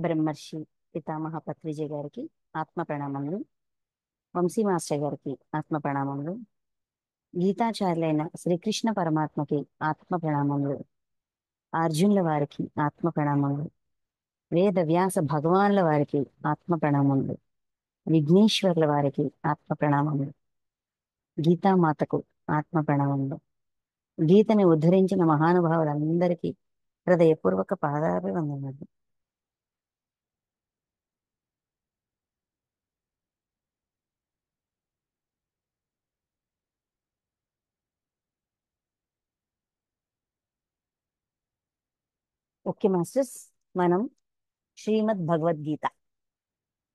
బ్రహ్మర్షి పితామహ పత్రిజీ గారికి ఆత్మ ప్రణామములు, వంశీ మాస్టర్ గారికి ఆత్మ ప్రణామములు, గీతాచార్యులైన శ్రీకృష్ణ పరమాత్మకి ఆత్మ ప్రణామములు, అర్జునుల వారికి ఆత్మ ప్రణామములు, వేద వ్యాస భగవాన్ల వారికి ఆత్మ ప్రణామములు, విఘ్నేశ్వర్ల వారికి ఆత్మ ప్రణామములు, గీతామాతకు ఆత్మ ప్రణామములు, గీతని ఉద్ధరించిన మహానుభావులందరికీ హృదయపూర్వక పాదాభివందనములు. ఓకే మాస్టర్స్, మనం శ్రీమద్ భగవద్గీత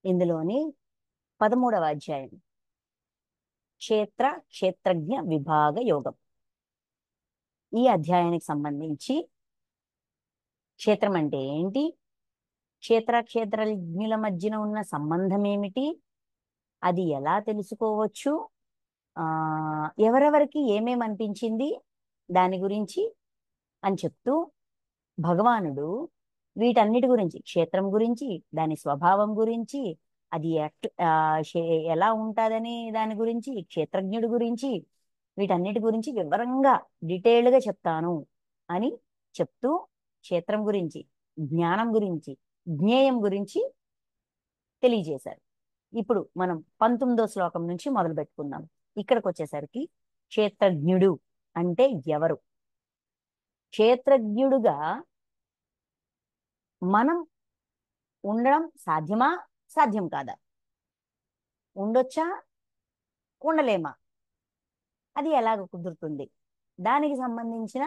ఇందులోని 13వ అధ్యాయం క్షేత్రజ్ఞ విభాగ యోగం. ఈ అధ్యాయానికి సంబంధించి క్షేత్రం అంటే ఏంటి, క్షేత్రజ్ఞుల మధ్యన ఉన్న సంబంధం ఏమిటి, అది ఎలా తెలుసుకోవచ్చు, ఆ ఎవరెవరికి ఏమేమి అనిపించింది దాని గురించి అని చెప్తూ భగవానుడు వీటన్నిటి గురించి, క్షేత్రం గురించి, దాని స్వభావం గురించి, అది ఎలా ఉంటుందని దాని గురించి, క్షేత్రజ్ఞుడి గురించి, వీటన్నిటి గురించి వివరంగా డీటెయిల్డ్గా చెప్తాను అని చెప్తూ క్షేత్రం గురించి, జ్ఞానం గురించి, జ్ఞేయం గురించి తెలియజేశారు. ఇప్పుడు మనం 19వ శ్లోకం నుంచి మొదలు పెట్టుకుందాం. ఇక్కడికి వచ్చేసరికి క్షేత్రజ్ఞుడు అంటే ఎవరు, క్షేత్రజ్ఞుడుగా మనం ఉండడం సాధ్యమా, సాధ్యం కాదా, ఉండొచ్చా, ఉండలేమా, అది ఎలాగ కుదురుతుంది, దానికి సంబంధించిన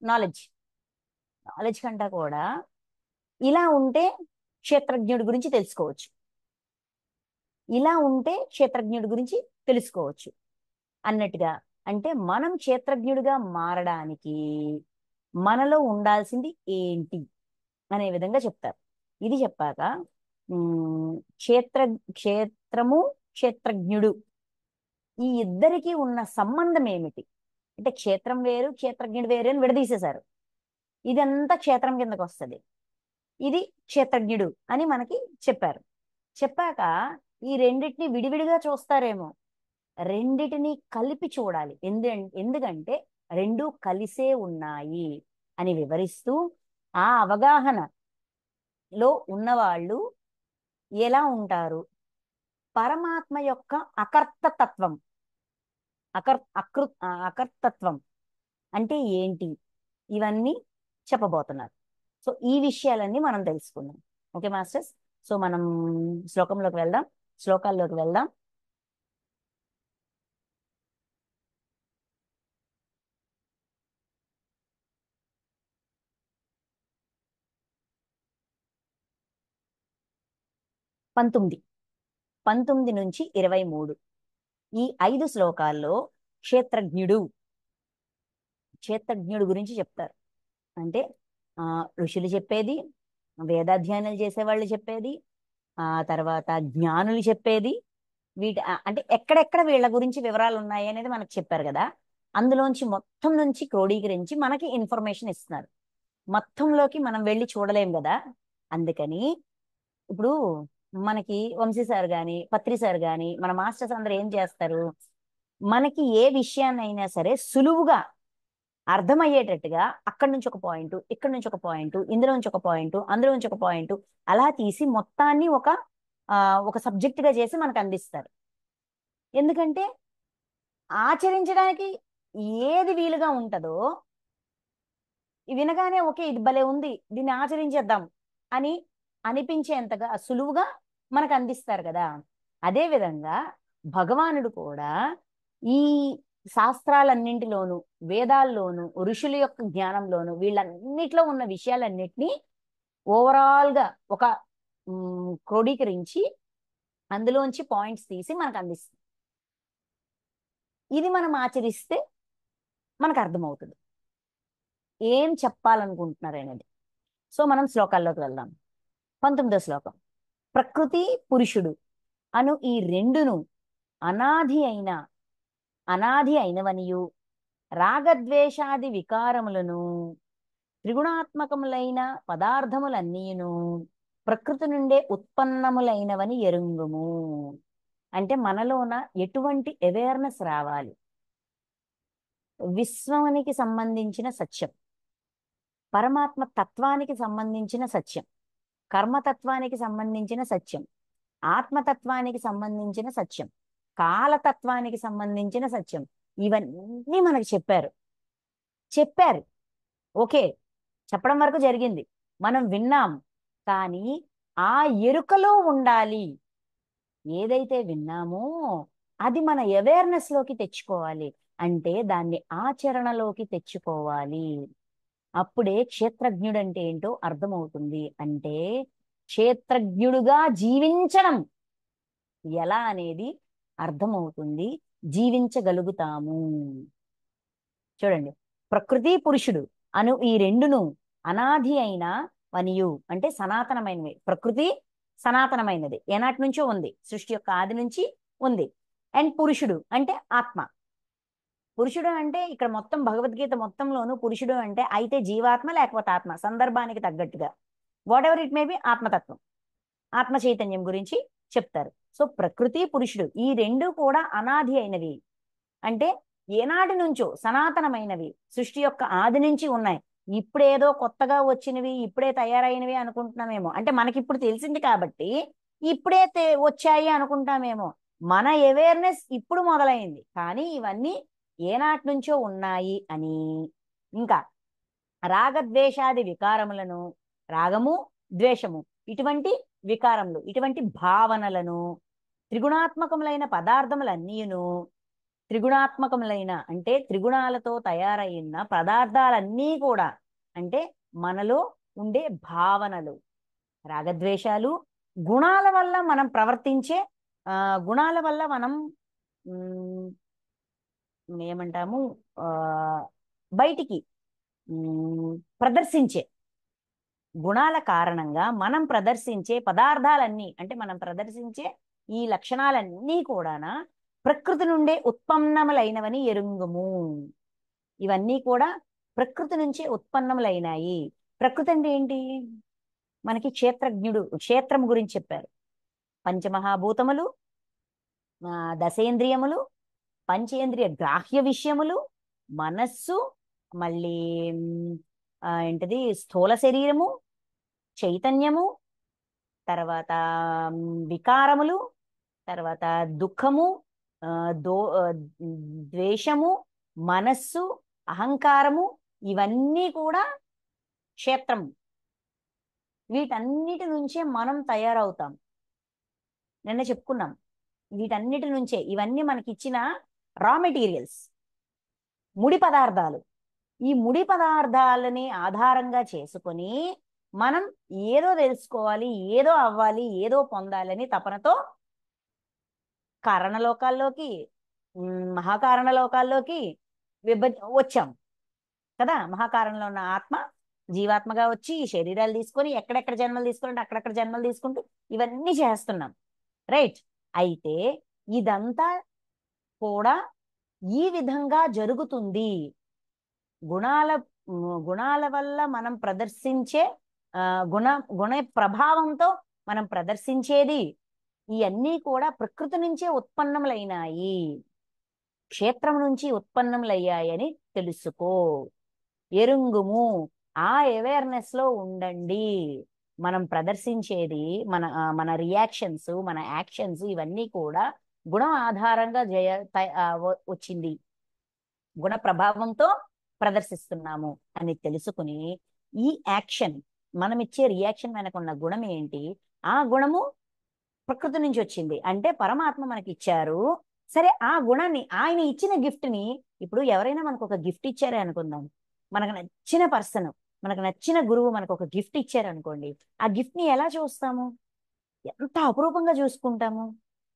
నాలెడ్జ్ కంటా కూడా ఇలా ఉంటే క్షేత్రజ్ఞుడి గురించి తెలుసుకోవచ్చు, ఇలా ఉంటే క్షేత్రజ్ఞుడి గురించి తెలుసుకోవచ్చు అన్నట్టుగా. అంటే మనం క్షేత్రజ్ఞుడిగా మారడానికి మనలో ఉండాల్సింది ఏంటి అనే విధంగా చెప్తారు. ఇది చెప్పాక క్షేత్రము క్షేత్రజ్ఞుడు ఈ ఇద్దరికి ఉన్న సంబంధం ఏమిటి అంటే, క్షేత్రం వేరు క్షేత్రజ్ఞుడు వేరు అని విడదీసేశారు. ఇదంతా క్షేత్రం కిందకు వస్తుంది, ఇది క్షేత్రజ్ఞుడు అని మనకి చెప్పారు. చెప్పాక ఈ రెండిటిని విడివిడిగా చూస్తారేమో, రెండిటిని కలిపి చూడాలి. ఎందుకంటే రెండు కలిసే ఉన్నాయి అని వివరిస్తూ, ఆ అవగాహనలో ఉన్నవాళ్ళు ఎలా ఉంటారు, పరమాత్మ యొక్క అకర్తతత్వం, అకర్తత్వం అంటే ఏంటి, ఇవన్నీ చెప్పబోతున్నారు. సో ఈ విషయాలన్నీ మనం తెలుసుకుందాం. ఓకే మాస్టర్స్, సో మనం శ్లోకాల్లోకి వెళ్దాం. పంతొమ్మిది 19 నుంచి 23 ఈ 5 శ్లోకాల్లో క్షేత్రజ్ఞుడు గురించి చెప్తారు. అంటే ఋషులు చెప్పేది, వేదాధ్యయనాలు చేసేవాళ్ళు చెప్పేది, ఆ తర్వాత జ్ఞానులు చెప్పేది, అంటే ఎక్కడెక్కడ వీళ్ళ గురించి వివరాలు ఉన్నాయి అనేది మనకు చెప్పారు కదా. అందులోంచి మొత్తం నుంచి క్రోడీకరించి మనకి ఇన్ఫర్మేషన్ ఇస్తున్నారు. మొత్తంలోకి మనం వెళ్ళి చూడలేం కదా. అందుకని ఇప్పుడు మనకి వంశీ సార్ గాని పత్రి సార్ గాని మన మాస్టర్స్ అందరూ ఏం చేస్తారు, మనకి ఏ విషయాన్నైనా సరే సులువుగా అర్థమయ్యేటట్టుగా అక్కడి నుంచి ఒక పాయింట్, ఇక్కడి నుంచి ఒక పాయింట్, ఇందులో నుంచి ఒక పాయింట్, అందులో నుంచి ఒక పాయింట్, అలా తీసి మొత్తాన్ని ఒక సబ్జెక్ట్ గా చేసి మనకు అందిస్తారు. ఎందుకంటే ఆచరించడానికి ఏది వీలుగా ఉంటుందో వినగానే ఓకే ఇది భలే ఉంది, దీన్ని ఆచరించేద్దాం అని అనిపించేంతగా సులువుగా మనకు అందిస్తారు కదా. అదే విధంగా భగవానుడు కూడా ఈ శాస్త్రాలన్నింటిలోనూ, వేదాల్లోనూ, ఋషుల యొక్క జ్ఞానంలోనూ, వీళ్ళన్నిట్లో ఉన్న విషయాలన్నిటినీ ఓవరాల్ గా ఒక క్రోడీకరించి అందులోంచి పాయింట్స్ తీసి మనకు అందిస్తుంది. ఇది మనం ఆచరిస్తే మనకు అర్థమవుతుంది ఏం చెప్పాలనుకుంటున్నారు అనేది. సో మనం శ్లోకాల్లోకి వెళ్దాం. 19వ శ్లోకం, ప్రకృతి పురుషుడు అను ఈ రెండును అనాది అయినవనియు, రాగద్వేషాది వికారములను త్రిగుణాత్మకములైన పదార్థములన్నీను ప్రకృతి నుండే ఉత్పన్నములైనవని ఎరుంగుము. అంటే మనలోన ఎటువంటి అవేర్నెస్ రావాలి? విశ్వానికి సంబంధించిన సత్యం, పరమాత్మ తత్వానికి సంబంధించిన సత్యం, కర్మతత్వానికి సంబంధించిన సత్యం, ఆత్మతత్వానికి సంబంధించిన సత్యం, కాలతత్వానికి సంబంధించిన సత్యం, ఇవన్నీ మనకు చెప్పారు. చెప్పారు, ఓకే, చెప్పడం వరకు జరిగింది, మనం విన్నాం. కానీ ఆ ఎరుకలో ఉండాలి. ఏదైతే విన్నామో అది మన అవేర్నెస్ లోకి తెచ్చుకోవాలి. అంటే దాన్ని ఆచరణలోకి తెచ్చుకోవాలి. అప్పుడే క్షేత్రజ్ఞుడు అంటే ఏంటో అర్థమవుతుంది. అంటే క్షేత్రజ్ఞుడుగా జీవించడం ఎలా అనేది అర్థమవుతుంది, జీవించగలుగుతాము. చూడండి, ప్రకృతి పురుషుడు అను ఈ రెండును అనాది అయిన వనియు అంటే సనాతనమైనవి. ప్రకృతి సనాతనమైనది, ఏనాటి నుంచో ఉంది, సృష్టి యొక్క ఆది నుంచి ఉంది. అండ్ పురుషుడు అంటే ఆత్మ. పురుషుడు అంటే ఇక్కడ మొత్తం భగవద్గీత మొత్తంలోనూ పురుషుడు అంటే అయితే జీవాత్మ లేకపోతే ఆత్మ, సందర్భానికి తగ్గట్టుగా what ever it may be ఆత్మతత్వం, ఆత్మ చైతన్యం గురించి చెప్తారు. సో ప్రకృతి పురుషుడు ఈ రెండు కూడా అనాది అయినవి, అంటే ఏనాటి నుంచో సనాతనమైనవి, సృష్టి యొక్క ఆది నుంచి ఉన్నాయి. ఇప్పుడేదో కొత్తగా వచ్చినవి, ఇప్పుడే తయారైనవి అనుకుంటున్నామేమో. అంటే మనకిప్పుడు తెలిసింది కాబట్టి ఇప్పుడే వచ్చాయి అనుకుంటామేమో. మన అవేర్నెస్ ఇప్పుడు మొదలైంది, కానీ ఇవన్నీ ఏనాటి నుంచో ఉన్నాయి అని. ఇంకా రాగద్వేషాది వికారములను, రాగము ద్వేషము ఇటువంటి వికారములు, ఇటువంటి భావనలను త్రిగుణాత్మకములైన పదార్థములన్నీను, త్రిగుణాత్మకములైన అంటే త్రిగుణాలతో తయారైన పదార్థాలన్నీ కూడా అంటే మనలో ఉండే భావనలు, రాగద్వేషాలు, గుణాల వల్ల మనం ప్రవర్తించే గుణాల వల్ల మనం ఏమంటాము బయటికి ప్రదర్శించే గుణాల కారణంగా మనం ప్రదర్శించే పదార్థాలన్నీ అంటే మనం ప్రదర్శించే ఈ లక్షణాలన్నీ కూడా ప్రకృతి నుండే ఉత్పన్నములైనవని ఎరుంగుము. ఇవన్నీ కూడా ప్రకృతి నుంచే ఉత్పన్నములైనాయి. ప్రకృతి అంటే ఏంటి? మనకి క్షేత్రజ్ఞుడు క్షేత్రం గురించి చెప్పారు. పంచమహాభూతములు, దశేంద్రియములు, పంచేంద్రియ గ్రాహ్య విషయములు, మనస్సు, మళ్ళీ ఏంటిది స్థూల శరీరము, చైతన్యము, తర్వాత వికారములు, తర్వాత దుఃఖము, ద్వేషము, మనస్సు, అహంకారము, ఇవన్నీ కూడా క్షేత్రము. వీటన్నిటి నుంచే మనం తయారవుతాం. నిన్న చెప్పుకున్నాం, వీటన్నిటి నుంచే. ఇవన్నీ మనకిచ్చిన రా మెటీరియల్స్, ముడి పదార్థాలు. ఈ ముడి పదార్థాలని ఆధారంగా చేసుకొని మనం ఏదో తెలుసుకోవాలి, ఏదో అవ్వాలి, ఏదో పొందాలని తపనతో కారణలోకాల్లోకి, మహాకారణలోకాల్లోకి వచ్చాం కదా. మహాకారణంలో ఉన్న ఆత్మ జీవాత్మగా వచ్చి శరీరాలు తీసుకొని ఎక్కడెక్కడ జన్మలు తీసుకుంటే అక్కడెక్కడ జన్మలు తీసుకుంటూ ఇవన్నీ చేస్తున్నాం, రైట్? అయితే ఇదంతా కూడా ఈ విధంగా జరుగుతుంది. గుణాల వల్ల మనం ప్రదర్శించే గుణ ప్రభావంతో మనం ప్రదర్శించేది ఇవన్నీ కూడా ప్రకృతి నుంచే ఉత్పన్నములైనాయి, క్షేత్రం నుంచి ఉత్పన్నములయ్యాయని తెలుసుకో, ఎరుంగుము. ఆ అవేర్నెస్ లో ఉండండి. మనం ప్రదర్శించేది మన రియాక్షన్స్, మన యాక్షన్స్ ఇవన్నీ కూడా గుణం ఆధారంగా వచ్చింది, గుణ ప్రభావంతో ప్రదర్శిస్తున్నాము అని తెలుసుకుని ఈ యాక్షన్, మనం ఇచ్చే రియాక్షన్ వెనకున్న గుణం ఏంటి? ఆ గుణము ప్రకృతి నుంచి వచ్చింది అంటే పరమాత్మ మనకి ఇచ్చారు. సరే, ఆ గుణాన్ని, ఆయన ఇచ్చిన గిఫ్ట్ ని, ఇప్పుడు ఎవరైనా మనకు ఒక గిఫ్ట్ ఇచ్చారే అనుకుందాం, మనకు నచ్చిన పర్సన్, మనకు నచ్చిన గురువు మనకు ఒక గిఫ్ట్ ఇచ్చారు అనుకోండి, ఆ గిఫ్ట్ ని ఎలా చూస్తాము? ఎంత అపురూపంగా చూసుకుంటాము.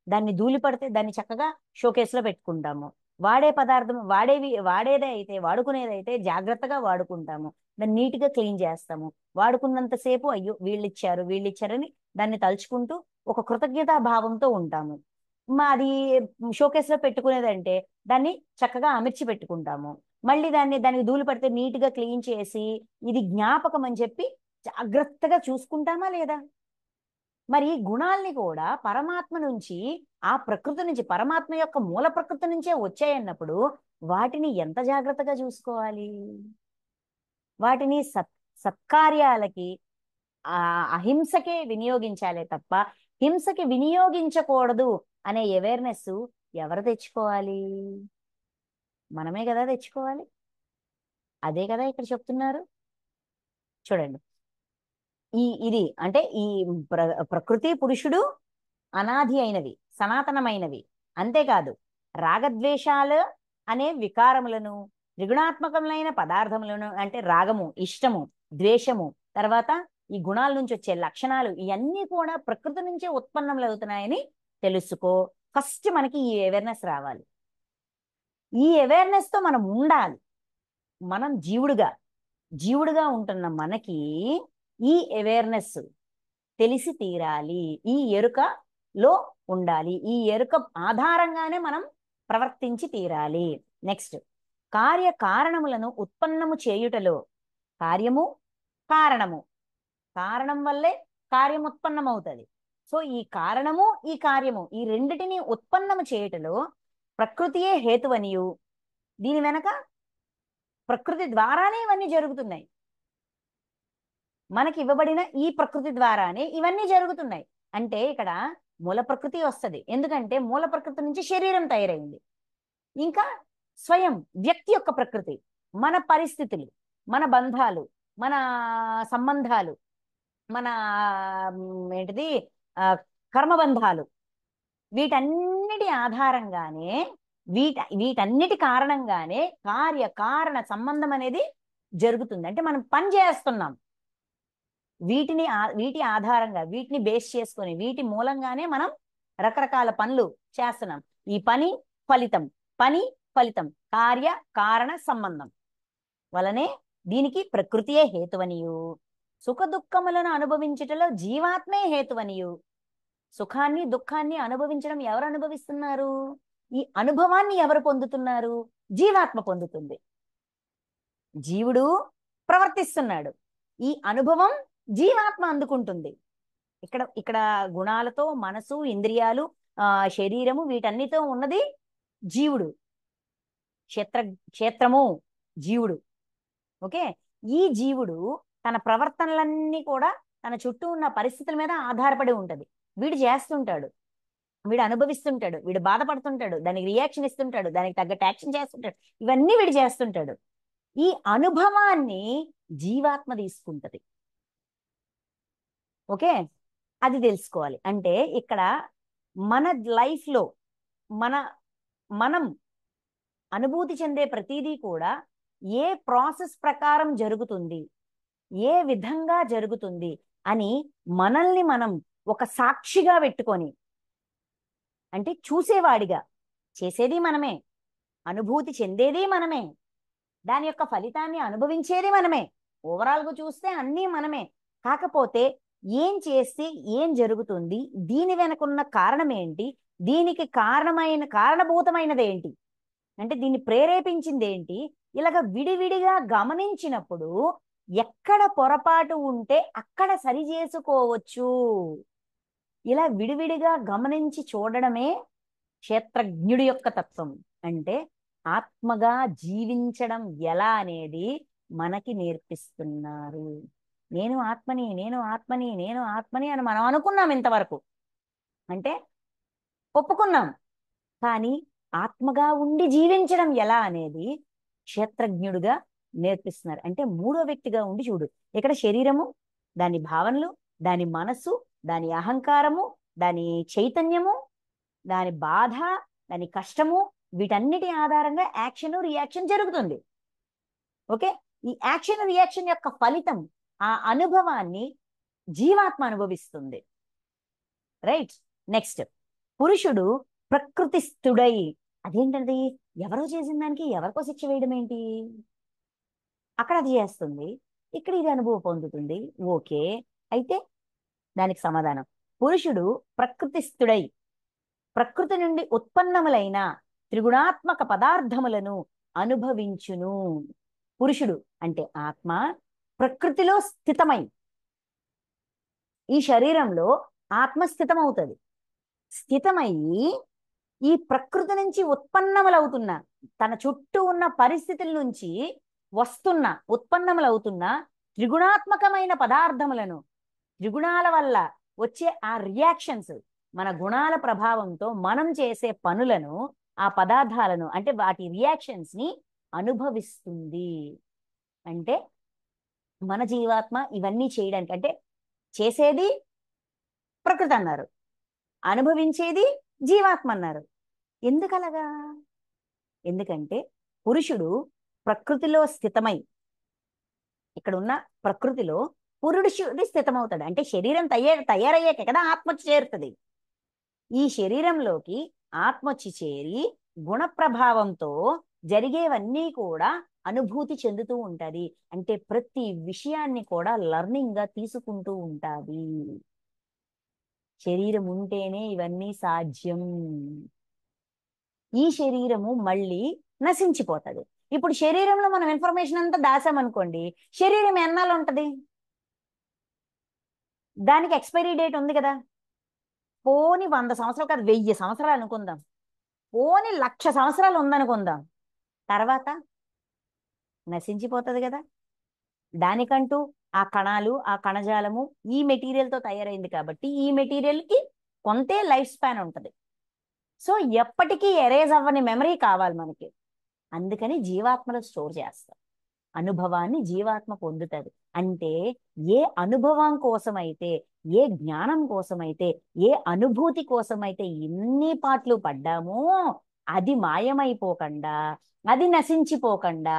దాన్ని ధూళి పడితే దాన్ని చక్కగా షోకేస్ లో పెట్టుకుంటాము. వాడే పదార్థం వాడేదే అయితే, వాడుకునేదైతే జాగ్రత్తగా వాడుకుంటాము. దాన్ని నీట్ గా క్లీన్ చేస్తాము. వాడుకున్నంతసేపు అయ్యో వీళ్ళిచ్చారని దాన్ని తలుచుకుంటూ ఒక కృతజ్ఞతా భావంతో ఉంటాము. అది షోకేస్ లో పెట్టుకునేదంటే దాన్ని చక్కగా అమర్చి పెట్టుకుంటాము. మళ్ళీ దానికి ధూళి పడితే నీట్గా క్లీన్ చేసి ఇది జ్ఞాపకం అని చెప్పి జాగ్రత్తగా చూసుకుంటామా లేదా? మరి ఈ గుణాల్ని కూడా పరమాత్మ నుంచి, ఆ ప్రకృతి నుంచి, పరమాత్మ యొక్క మూల ప్రకృతి నుంచే వచ్చాయన్నప్పుడు వాటిని ఎంత జాగ్రత్తగా చూసుకోవాలి? వాటిని సత్కార్యాలకి, ఆ అహింసకే వినియోగించాలే తప్ప హింసకి వినియోగించకూడదు అనే అవేర్నెస్ ఎవరు తెచ్చుకోవాలి? మనమే కదా తెచ్చుకోవాలి. అదే కదా ఇక్కడ చెప్తున్నారు. చూడండి, ఇది అంటే ఈ ప్రకృతి పురుషుడు అనాది అయినవి, సనాతనమైనవి. అంతేకాదు రాగద్వేషాలు అనే వికారములను, త్రిగుణాత్మకములైన పదార్థములను, అంటే రాగము, ఇష్టము, ద్వేషము, తర్వాత ఈ గుణాల నుంచి వచ్చే లక్షణాలు, ఇవన్నీ కూడా ప్రకృతి నుంచే ఉత్పన్నములు అవుతున్నాయని తెలుసుకో. ఫస్ట్ మనకి ఈ అవేర్నెస్ రావాలి. ఈ అవేర్నెస్ తో మనం ఉండాలి. మనం జీవుడుగా ఉంటున్న మనకి ఈ అవేర్నెస్ తెలిసి తీరాలి. ఈ ఎరుకలో ఉండాలి. ఈ ఎరుక ఆధారంగానే మనం ప్రవర్తించి తీరాలి. నెక్స్ట్, కార్యకారణములను ఉత్పన్నము చేయుటలో కార్యము, కారణము, కారణం వల్లే కార్యం ఉత్పన్నమవుతుంది. సో ఈ కారణము, ఈ కార్యము, ఈ రెండిటిని ఉత్పన్నము చేయుటలో ప్రకృతియే హేతువనియు, దీని వెనక ప్రకృతి ద్వారానే ఇవన్నీ జరుగుతున్నాయి. మనకి ఇవ్వబడిన ఈ ప్రకృతి ద్వారానే ఇవన్నీ జరుగుతున్నాయి. అంటే ఇక్కడ మూల ప్రకృతి వస్తుంది. ఎందుకంటే మూల ప్రకృతి నుంచి శరీరం తయారైంది. ఇంకా స్వయం వ్యక్తి యొక్క ప్రకృతి, మన పరిస్థితులు, మన బంధాలు, మన సంబంధాలు, మన ఏంటిది కర్మబంధాలు, వీటన్నిటి ఆధారంగానే వీటన్నిటి కారణంగానే కార్యకారణ సంబంధం అనేది జరుగుతుంది. అంటే మనం పని చేస్తున్నాం. వీటి ఆధారంగా, వీటిని బేస్ చేసుకొని, వీటి మూలంగానే మనం రకరకాల పనులు చేస్తున్నాం. ఈ పని ఫలితం కార్య కారణ సంబంధం వలనే దీనికి ప్రకృతియే హేతువనియు, సుఖ దుఃఖములను అనుభవించుటలో జీవాత్మే హేతువనియు. సుఖాన్ని దుఃఖాన్ని అనుభవించడం ఎవరు అనుభవిస్తున్నారు? ఈ అనుభవాన్ని ఎవరు పొందుతున్నారు? జీవాత్మ పొందుతుంది. జీవుడు ప్రవర్తిస్తున్నాడు, ఈ అనుభవం జీవాత్మ అందుకుంటుంది. ఇక్కడ గుణాలతో మనసు, ఇంద్రియాలు, శరీరము, వీటన్నితో ఉన్నది జీవుడు. క్షేత్రము జీవుడు. ఓకే, ఈ జీవుడు తన ప్రవర్తనలన్నీ కూడా తన చుట్టూ ఉన్న పరిస్థితుల మీద ఆధారపడి ఉంటది. వీడు చేస్తుంటాడు, వీడు అనుభవిస్తుంటాడు, వీడు బాధపడుతుంటాడు, దానికి రియాక్షన్ ఇస్తుంటాడు, దానికి తగ్గట్టు యాక్షన్ చేస్తుంటాడు. ఇవన్నీ వీడు చేస్తుంటాడు. ఈ అనుభవాన్ని జీవాత్మ తీసుకుంటది. ఓకే, అది తెలుసుకోవాలి. అంటే ఇక్కడ మన లైఫ్లో మనం అనుభూతి చెందే ప్రతిదీ కూడా ఏ ప్రాసెస్ ప్రకారం జరుగుతుంది, ఏ విధంగా జరుగుతుంది అని మనల్ని మనం ఒక సాక్షిగా పెట్టుకొని, అంటే చూసేవాడిగా, చేసేది మనమే, అనుభూతి చెందేది మనమే, దాని యొక్క ఫలితాన్ని అనుభవించేది మనమే. ఓవరాల్గా చూస్తే అన్నీ మనమే. కాకపోతే ఏం చేస్తే ఏం జరుగుతుంది, దీని వెనకున్న కారణం ఏంటి, దీనికి కారణభూతమైనది ఏంటి, అంటే దీన్ని ప్రేరేపించింది ఏంటి, ఇలాగ విడివిడిగా గమనించినప్పుడు ఎక్కడ పొరపాటు ఉంటే అక్కడ సరి చేసుకోవచ్చు. ఇలా విడివిడిగా గమనించి చూడడమే క్షేత్రజ్ఞుడి యొక్క తత్వం. అంటే ఆత్మగా జీవించడం ఎలా అనేది మనకి నేర్పిస్తున్నారు. నేను ఆత్మని అని మనం అనుకున్నాం ఇంతవరకు, అంటే ఒప్పుకున్నాం. కానీ ఆత్మగా ఉండి జీవించడం ఎలా అనేది క్షేత్రజ్ఞుడిగా నేర్పిస్తున్నారు. అంటే మూడో వ్యక్తిగా ఉండి చూడు. ఇక్కడ శరీరము, దాని భావనలు, దాని మనస్సు, దాని అహంకారము, దాని చైతన్యము, దాని బాధ, దాని కష్టము, వీటన్నిటి ఆధారంగా యాక్షన్ రియాక్షన్ జరుగుతుంది. ఓకే, ఈ యాక్షన్ రియాక్షన్ యొక్క ఫలితం, ఆ అనుభవాన్ని జీవాత్మ అనుభవిస్తుంది. రైట్. నెక్స్ట్, పురుషుడు ప్రకృతిస్థుడై, అదేంటది? ఎవరో చేసిన దానికి ఎవరికో శిక్ష వేయడం ఏంటి? అక్కడ అది చేస్తుంది, ఇక్కడ ఇది అనుభవం పొందుతుంది. ఓకే, అయితే దానికి సమాధానం, పురుషుడు ప్రకృతిస్థుడై ప్రకృతి నుండి ఉత్పన్నములైన త్రిగుణాత్మక పదార్థములను అనుభవించును. పురుషుడు అంటే ఆత్మ ప్రకృతిలో స్థితమై, ఈ శరీరంలో ఆత్మ స్థితమవుతుంది. స్థితమయ్యి ఈ ప్రకృతి నుంచి ఉత్పన్నములవుతున్న, తన చుట్టూ ఉన్న పరిస్థితుల నుంచి వస్తున్న ఉత్పన్నములవుతున్న త్రిగుణాత్మకమైన పదార్థములను, త్రిగుణాల వల్ల వచ్చే ఆ రియాక్షన్స్, మన గుణాల ప్రభావంతో మనం చేసే పనులను, ఆ పదార్థాలను అంటే వాటి రియాక్షన్స్ ని అనుభవిస్తుంది. అంటే మన జీవాత్మ ఇవన్నీ చేయడానికి, అంటే చేసేది ప్రకృతి అన్నారు, అనుభవించేది జీవాత్మ అన్నారు. ఎందుకలాగా? ఎందుకంటే పురుషుడు ప్రకృతిలో స్థితమై, ఇక్కడ ఉన్న ప్రకృతిలో పురుషుడి స్థితమవుతాడు. అంటే శరీరం తయారయ్యాక కదా ఆత్మ వచ్చి చేరుతుంది. ఈ శరీరంలోకి ఆత్మ వచ్చి చేరి గుణ ప్రభావంతో జరిగేవన్నీ కూడా అనుభూతి చెందుతూ ఉంటది. అంటే ప్రతి విషయాన్ని కూడా లర్నింగ్ గా తీసుకుంటూ ఉంటాది. శరీరం ఉంటేనే ఇవన్నీ సాధ్యం. ఈ శరీరము మళ్ళీ నశించిపోతుంది. ఇప్పుడు శరీరంలో మనం ఇన్ఫర్మేషన్ అంతా దాసామనుకోండి, శరీరం ఎన్నాళ్ళు ఉంటది? దానికి ఎక్స్పైరీ డేట్ ఉంది కదా. పోని 100 సంవత్సరాలు కాదు, 1000 సంవత్సరాలు అనుకుందాం, పోని 1,00,000 సంవత్సరాలు ఉందనుకుందాం, తర్వాత నశించిపోతుంది కదా. దానికంటూ ఆ కణాలు, ఆ కణజాలము ఈ మెటీరియల్తో తయారైంది కాబట్టి ఈ మెటీరియల్కి కొంతే లైఫ్ స్పాన్ ఉంటుంది. సో ఎప్పటికీ ఎరేజ్ అవ్వని మెమరీ కావాలి మనకి. అందుకని జీవాత్మలో స్టోర్ చేస్తాం. అనుభవాన్ని జీవాత్మ పొందుతుంది. అంటే ఏ అనుభవం కోసమైతే, ఏ జ్ఞానం కోసమైతే, ఏ అనుభూతి కోసమైతే ఎన్ని పాటలు పడ్డామో అది మాయమైపోకుండా, అది నశించిపోకుండా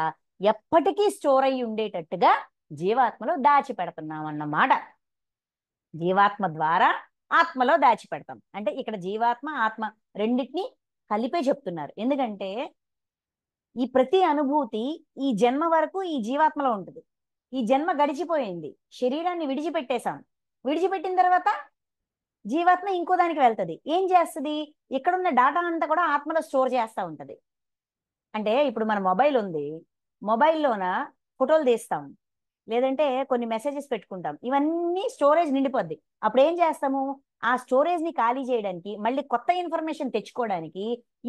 ఎప్పటికీ స్టోర్ అయి ఉండేటట్టుగా జీవాత్మలో దాచిపెడుతున్నాం అన్నమాట. జీవాత్మ ద్వారా ఆత్మలో దాచిపెడతాం. అంటే ఇక్కడ జీవాత్మ ఆత్మ రెండింటినీ కలిపే చెప్తున్నారు. ఎందుకంటే ఈ ప్రతి అనుభూతి ఈ జన్మ వరకు ఈ జీవాత్మలో ఉంటుంది. ఈ జన్మ గడిచిపోయింది, శరీరాన్ని విడిచిపెట్టేశాం. విడిచిపెట్టిన తర్వాత జీవాత్మ ఇంకో దానికి వెళ్తుంది. ఏం చేస్తుంది? ఇక్కడున్న డాటా అంతా కూడా ఆత్మలో స్టోర్ చేస్తూ ఉంటుంది. అంటే ఇప్పుడు మన మొబైల్ ఉంది, మొబైల్లోన ఫోటోలు తీస్తాం, లేదంటే కొన్ని మెసేజెస్ పెట్టుకుంటాం, ఇవన్నీ స్టోరేజ్ నిండిపోద్ది. అప్పుడు ఏం చేస్తాము? ఆ స్టోరేజ్ ని ఖాళీ చేయడానికి, మళ్ళీ కొత్త ఇన్ఫర్మేషన్ తెచ్చుకోవడానికి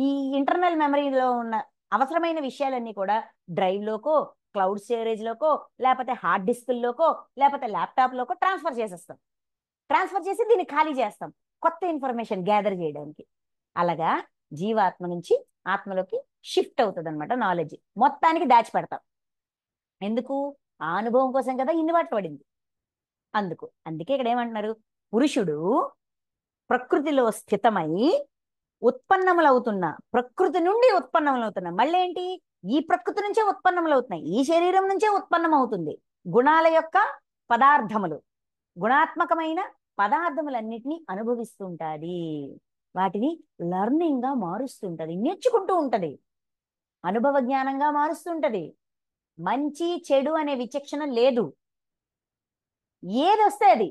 ఈ ఇంటర్నల్ మెమరీలో ఉన్న అవసరమైన విషయాలన్నీ కూడా drive loco, cloud storage loco, లేకపోతే హార్డ్ డిస్క్లోకో, లేకపోతే ల్యాప్టాప్ లోకో ట్రాన్స్ఫర్ చేసేస్తాం. ట్రాన్స్ఫర్ చేసి దీన్ని ఖాళీ చేస్తాం కొత్త ఇన్ఫర్మేషన్ గ్యాదర్ చేయడానికి. అలాగా జీవాత్మ నుంచి ఆత్మలోకి షిఫ్ట్ అవుతుంది అనమాట నాలెడ్జ్. మొత్తానికి దాచిపెడతాం. ఎందుకు? ఆ అనుభవం కోసం కదా ఇన్ని పడింది. అందుకే ఇక్కడ ఏమంటున్నారు? పురుషుడు ప్రకృతిలో స్థితమై ఉత్పన్నములవుతున్న, ప్రకృతి నుండి ఉత్పన్నములవుతున్నా, మళ్ళీ ఏంటి? ఈ ప్రకృతి నుంచే ఉత్పన్నములవుతున్నాయి, ఈ శరీరం నుంచే ఉత్పన్నమవుతుంది. గుణాల యొక్క పదార్థములు, గుణాత్మకమైన పదార్థములన్నిటినీ అనుభవిస్తుంటది. వాటిని లర్నింగ్ గా మారుస్తుంటది, నేర్చుకుంటూ ఉంటది, అనుభవ జ్ఞానంగా మారుస్తుంటది. మంచి చెడు అనే విచక్షణ లేదు. ఏది వస్తే అది,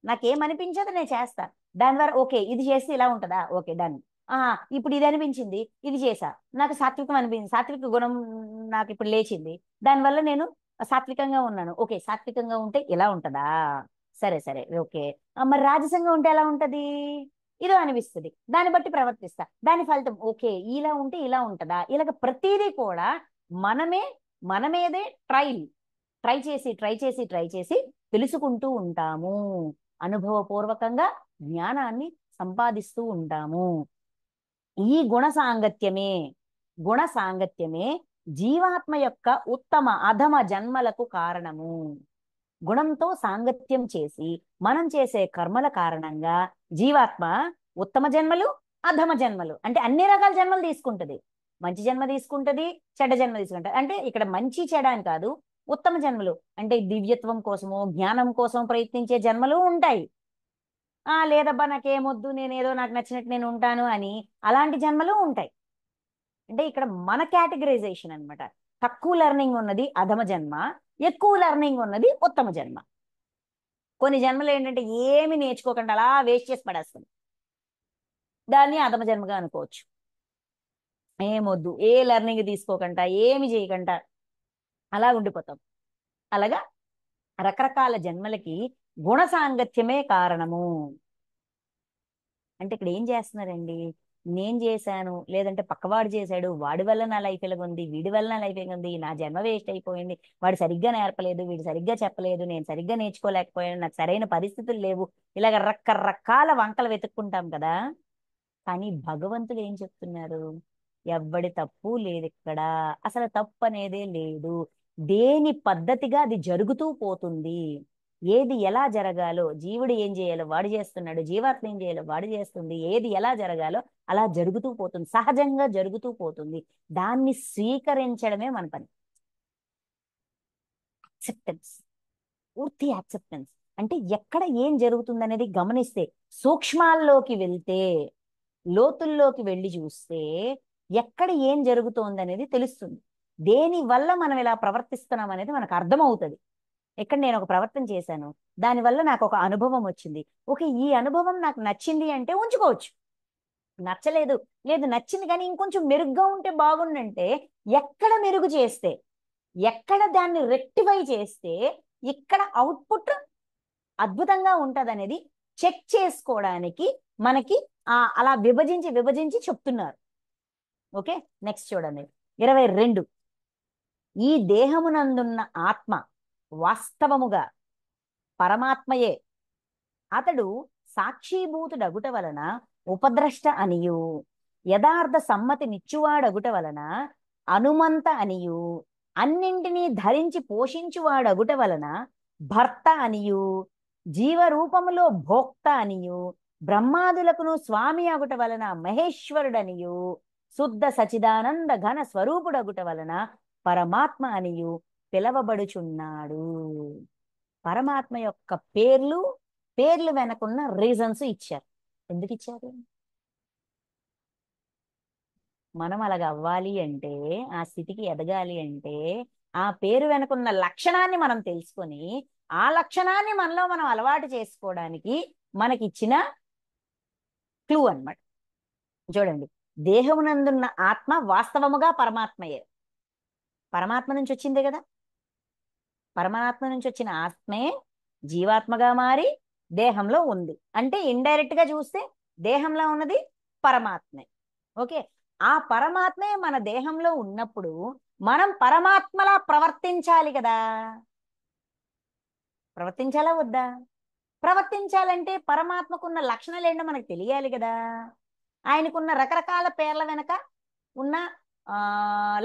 నాకేమనిపించదు నేను చేస్తా. దాని ద్వారా ఓకే ఇది చేస్తే ఇలా ఉంటుందా, ఓకే డన్. ఇప్పుడు ఇది అనిపించింది, ఇది చేసా, నాకు సాత్వికం అనిపించింది, సాత్విక గుణం నాకు ఇప్పుడు లేచింది, దానివల్ల నేను సాత్వికంగా ఉన్నాను. ఓకే సాత్వికంగా ఉంటే ఇలా ఉంటుందా, సరే సరే ఓకే. మరి రాజసంగా ఉంటే ఎలా ఉంటది, ఇదో అనిపిస్తుంది, దాన్ని బట్టి ప్రవర్తిస్తా, దాని ఫలితం ఓకే ఇలా ఉంటే ఇలా ఉంటుందా. ఇలాగ ప్రతిదీ కూడా మనమేదే ట్రై చేసి తెలుసుకుంటూ ఉంటాము. అనుభవపూర్వకంగా జ్ఞానాన్ని సంపాదిస్తూ ఉంటాము. ఈ గుణ సాంగత్యమే జీవాత్మ యొక్క ఉత్తమ అధమ జన్మలకు కారణము. గుణంతో సాంగత్యం చేసి మనం చేసే కర్మల కారణంగా జీవాత్మ ఉత్తమ జన్మలు, అధమ జన్మలు, అంటే అన్ని రకాల జన్మలు తీసుకుంటది. మంచి జన్మ తీసుకుంటది, చెడ్డ జన్మ తీసుకుంటది. అంటే ఇక్కడ మంచి చెడ అని కాదు, ఉత్తమ జన్మలు అంటే దివ్యత్వం కోసము, జ్ఞానం కోసం ప్రయత్నించే జన్మలు ఉంటాయి. లేదబ్బా నాకేమొద్దు, నేనేదో నాకు నచ్చినట్టు నేను ఉంటాను అని అలాంటి జన్మలు ఉంటాయి. అంటే ఇక్కడ మన కేటగరైజేషన్ అనమాట. తక్కువ లెర్నింగ్ ఉన్నది అధమ జన్మ, ఎక్కువ లెర్నింగ్ ఉన్నది ఉత్తమ జన్మ. కొన్ని జన్మలు ఏంటంటే ఏమి నేర్చుకోకుండా అలా వేస్ట్ చేసి పడేస్తుంది, దాన్ని అధమ జన్మగా అనుకోవచ్చు. ఏమొద్దు, ఏ లెర్నింగ్ తీసుకోకుండా, ఏమి చేయకుండా అలా ఉండిపోతాం. అలాగా రకరకాల జన్మలకి గుణ సాంగత్యమే కారణము. అంటే ఇక్కడ ఏం చేస్తున్నారండి? నేను చేశాను, లేదంటే పక్కవాడు చేశాడు, వాడి వల్ల నా లైఫ్ ఇలాగుంది, వీడి వల్ల నా లైఫ్ ఇలాగుంది, నా జన్మ వేస్ట్ అయిపోయింది, వాడు సరిగ్గా నేర్పలేదు, వీడు సరిగ్గా చెప్పలేదు, నేను సరిగ్గా నేర్చుకోలేకపోయాను, నాకు సరైన పరిస్థితులు లేవు, ఇలాగ రకరకాల వంకలు వెతుక్కుంటాం కదా. కానీ భగవంతుడు ఏం చెప్తున్నారు? ఎవ్వడి తప్పు లేదు ఇక్కడ, అసలు తప్పు అనేదే లేదు. దేని పద్ధతిగా అది జరుగుతూ పోతుంది. ఏది ఎలా జరగాలో, జీవుడు ఏం చేయాలో వాడు చేస్తున్నాడు, జీవాత్మ ఏం చేయాలో వాడు చేస్తుంది, ఏది ఎలా జరగాలో అలా జరుగుతూ పోతుంది, సహజంగా జరుగుతూ పోతుంది. దాన్ని స్వీకరించడమే మన పని. యాక్సెప్టెన్స్, పూర్తి యాక్సెప్టెన్స్. అంటే ఎక్కడ ఏం జరుగుతుంది అనేది గమనిస్తే, సూక్ష్మాల్లోకి వెళ్తే, లోతుల్లోకి వెళ్ళి చూస్తే ఎక్కడ ఏం జరుగుతోంది అనేది తెలుస్తుంది. దేని వల్ల మనం ఇలా ప్రవర్తిస్తున్నాం అనేది మనకు అర్థమవుతుంది. ఇక్కడ నేను ఒక ప్రవర్తన చేశాను, దానివల్ల నాకు ఒక అనుభవం వచ్చింది. ఓకే, ఈ అనుభవం నాకు నచ్చింది అంటే ఉంచుకోవచ్చు. నచ్చలేదు, లేదు నచ్చింది కానీ ఇంకొంచెం మెరుగ్గా ఉంటే బాగుండంటే, ఎక్కడ మెరుగు చేస్తే, ఎక్కడ దాన్ని రెక్టిఫై చేస్తే ఇక్కడ అవుట్పుట్ అద్భుతంగా ఉంటది అనేది చెక్ చేసుకోవడానికి మనకి అలా విభజించి విభజించి చెప్తున్నారు. ఓకే, నెక్స్ట్ చూడండి 22. ఈ దేహమునందున్న ఆత్మ వాస్తవముగా పరమాత్మయే. అతడు సాక్షీభూతుడగుట వలన ఉపద్రష్ట అనియు, యథార్థ సమ్మతి నిచ్చువాడగుట వలన అనుమంత అనియు, అన్నింటినీ ధరించి పోషించువాడగుట వలన భర్త అనియు, జీవరూపములో భోక్త అనియు, బ్రహ్మాదులకును స్వామి అగుట వలన మహేశ్వరుడనియు, శుద్ధ సచిదానంద ఘన స్వరూపుడగుట వలన పరమాత్మ అనియు పిలవబడుచున్నాడు. పరమాత్మ యొక్క పేర్లు, పేర్లు వెనకున్న రీజన్స్ ఇచ్చారు. ఎందుకు ఇచ్చారు? మనం అలాగ అవ్వాలి అంటే, ఆ స్థితికి ఎదగాలి అంటే, ఆ పేరు వెనకున్న లక్షణాన్ని మనం తెలుసుకొని, ఆ లక్షణాన్ని మనలో మనం అలవాటు చేసుకోవడానికి మనకిచ్చిన క్లూ అన్నమాట. చూడండి, దేహమునందున్న ఆత్మ వాస్తవముగా పరమాత్మయే. పరమాత్మ నుంచి వచ్చిందే కదా. పరమాత్మ నుంచి వచ్చిన ఆత్మే జీవాత్మగా మారి దేహంలో ఉంది. అంటే ఇండైరెక్ట్ గా చూస్తే దేహంలో ఉన్నది పరమాత్మే. ఓకే, ఆ పరమాత్మే మన దేహంలో ఉన్నప్పుడు మనం పరమాత్మలా ప్రవర్తించాలి కదా. ప్రవర్తించాలా వద్దా? ప్రవర్తించాలంటే పరమాత్మకున్న లక్షణాలు ఏంటో మనకు తెలియాలి కదా. ఆయనకున్న రకరకాల పేర్ల వెనక ఉన్న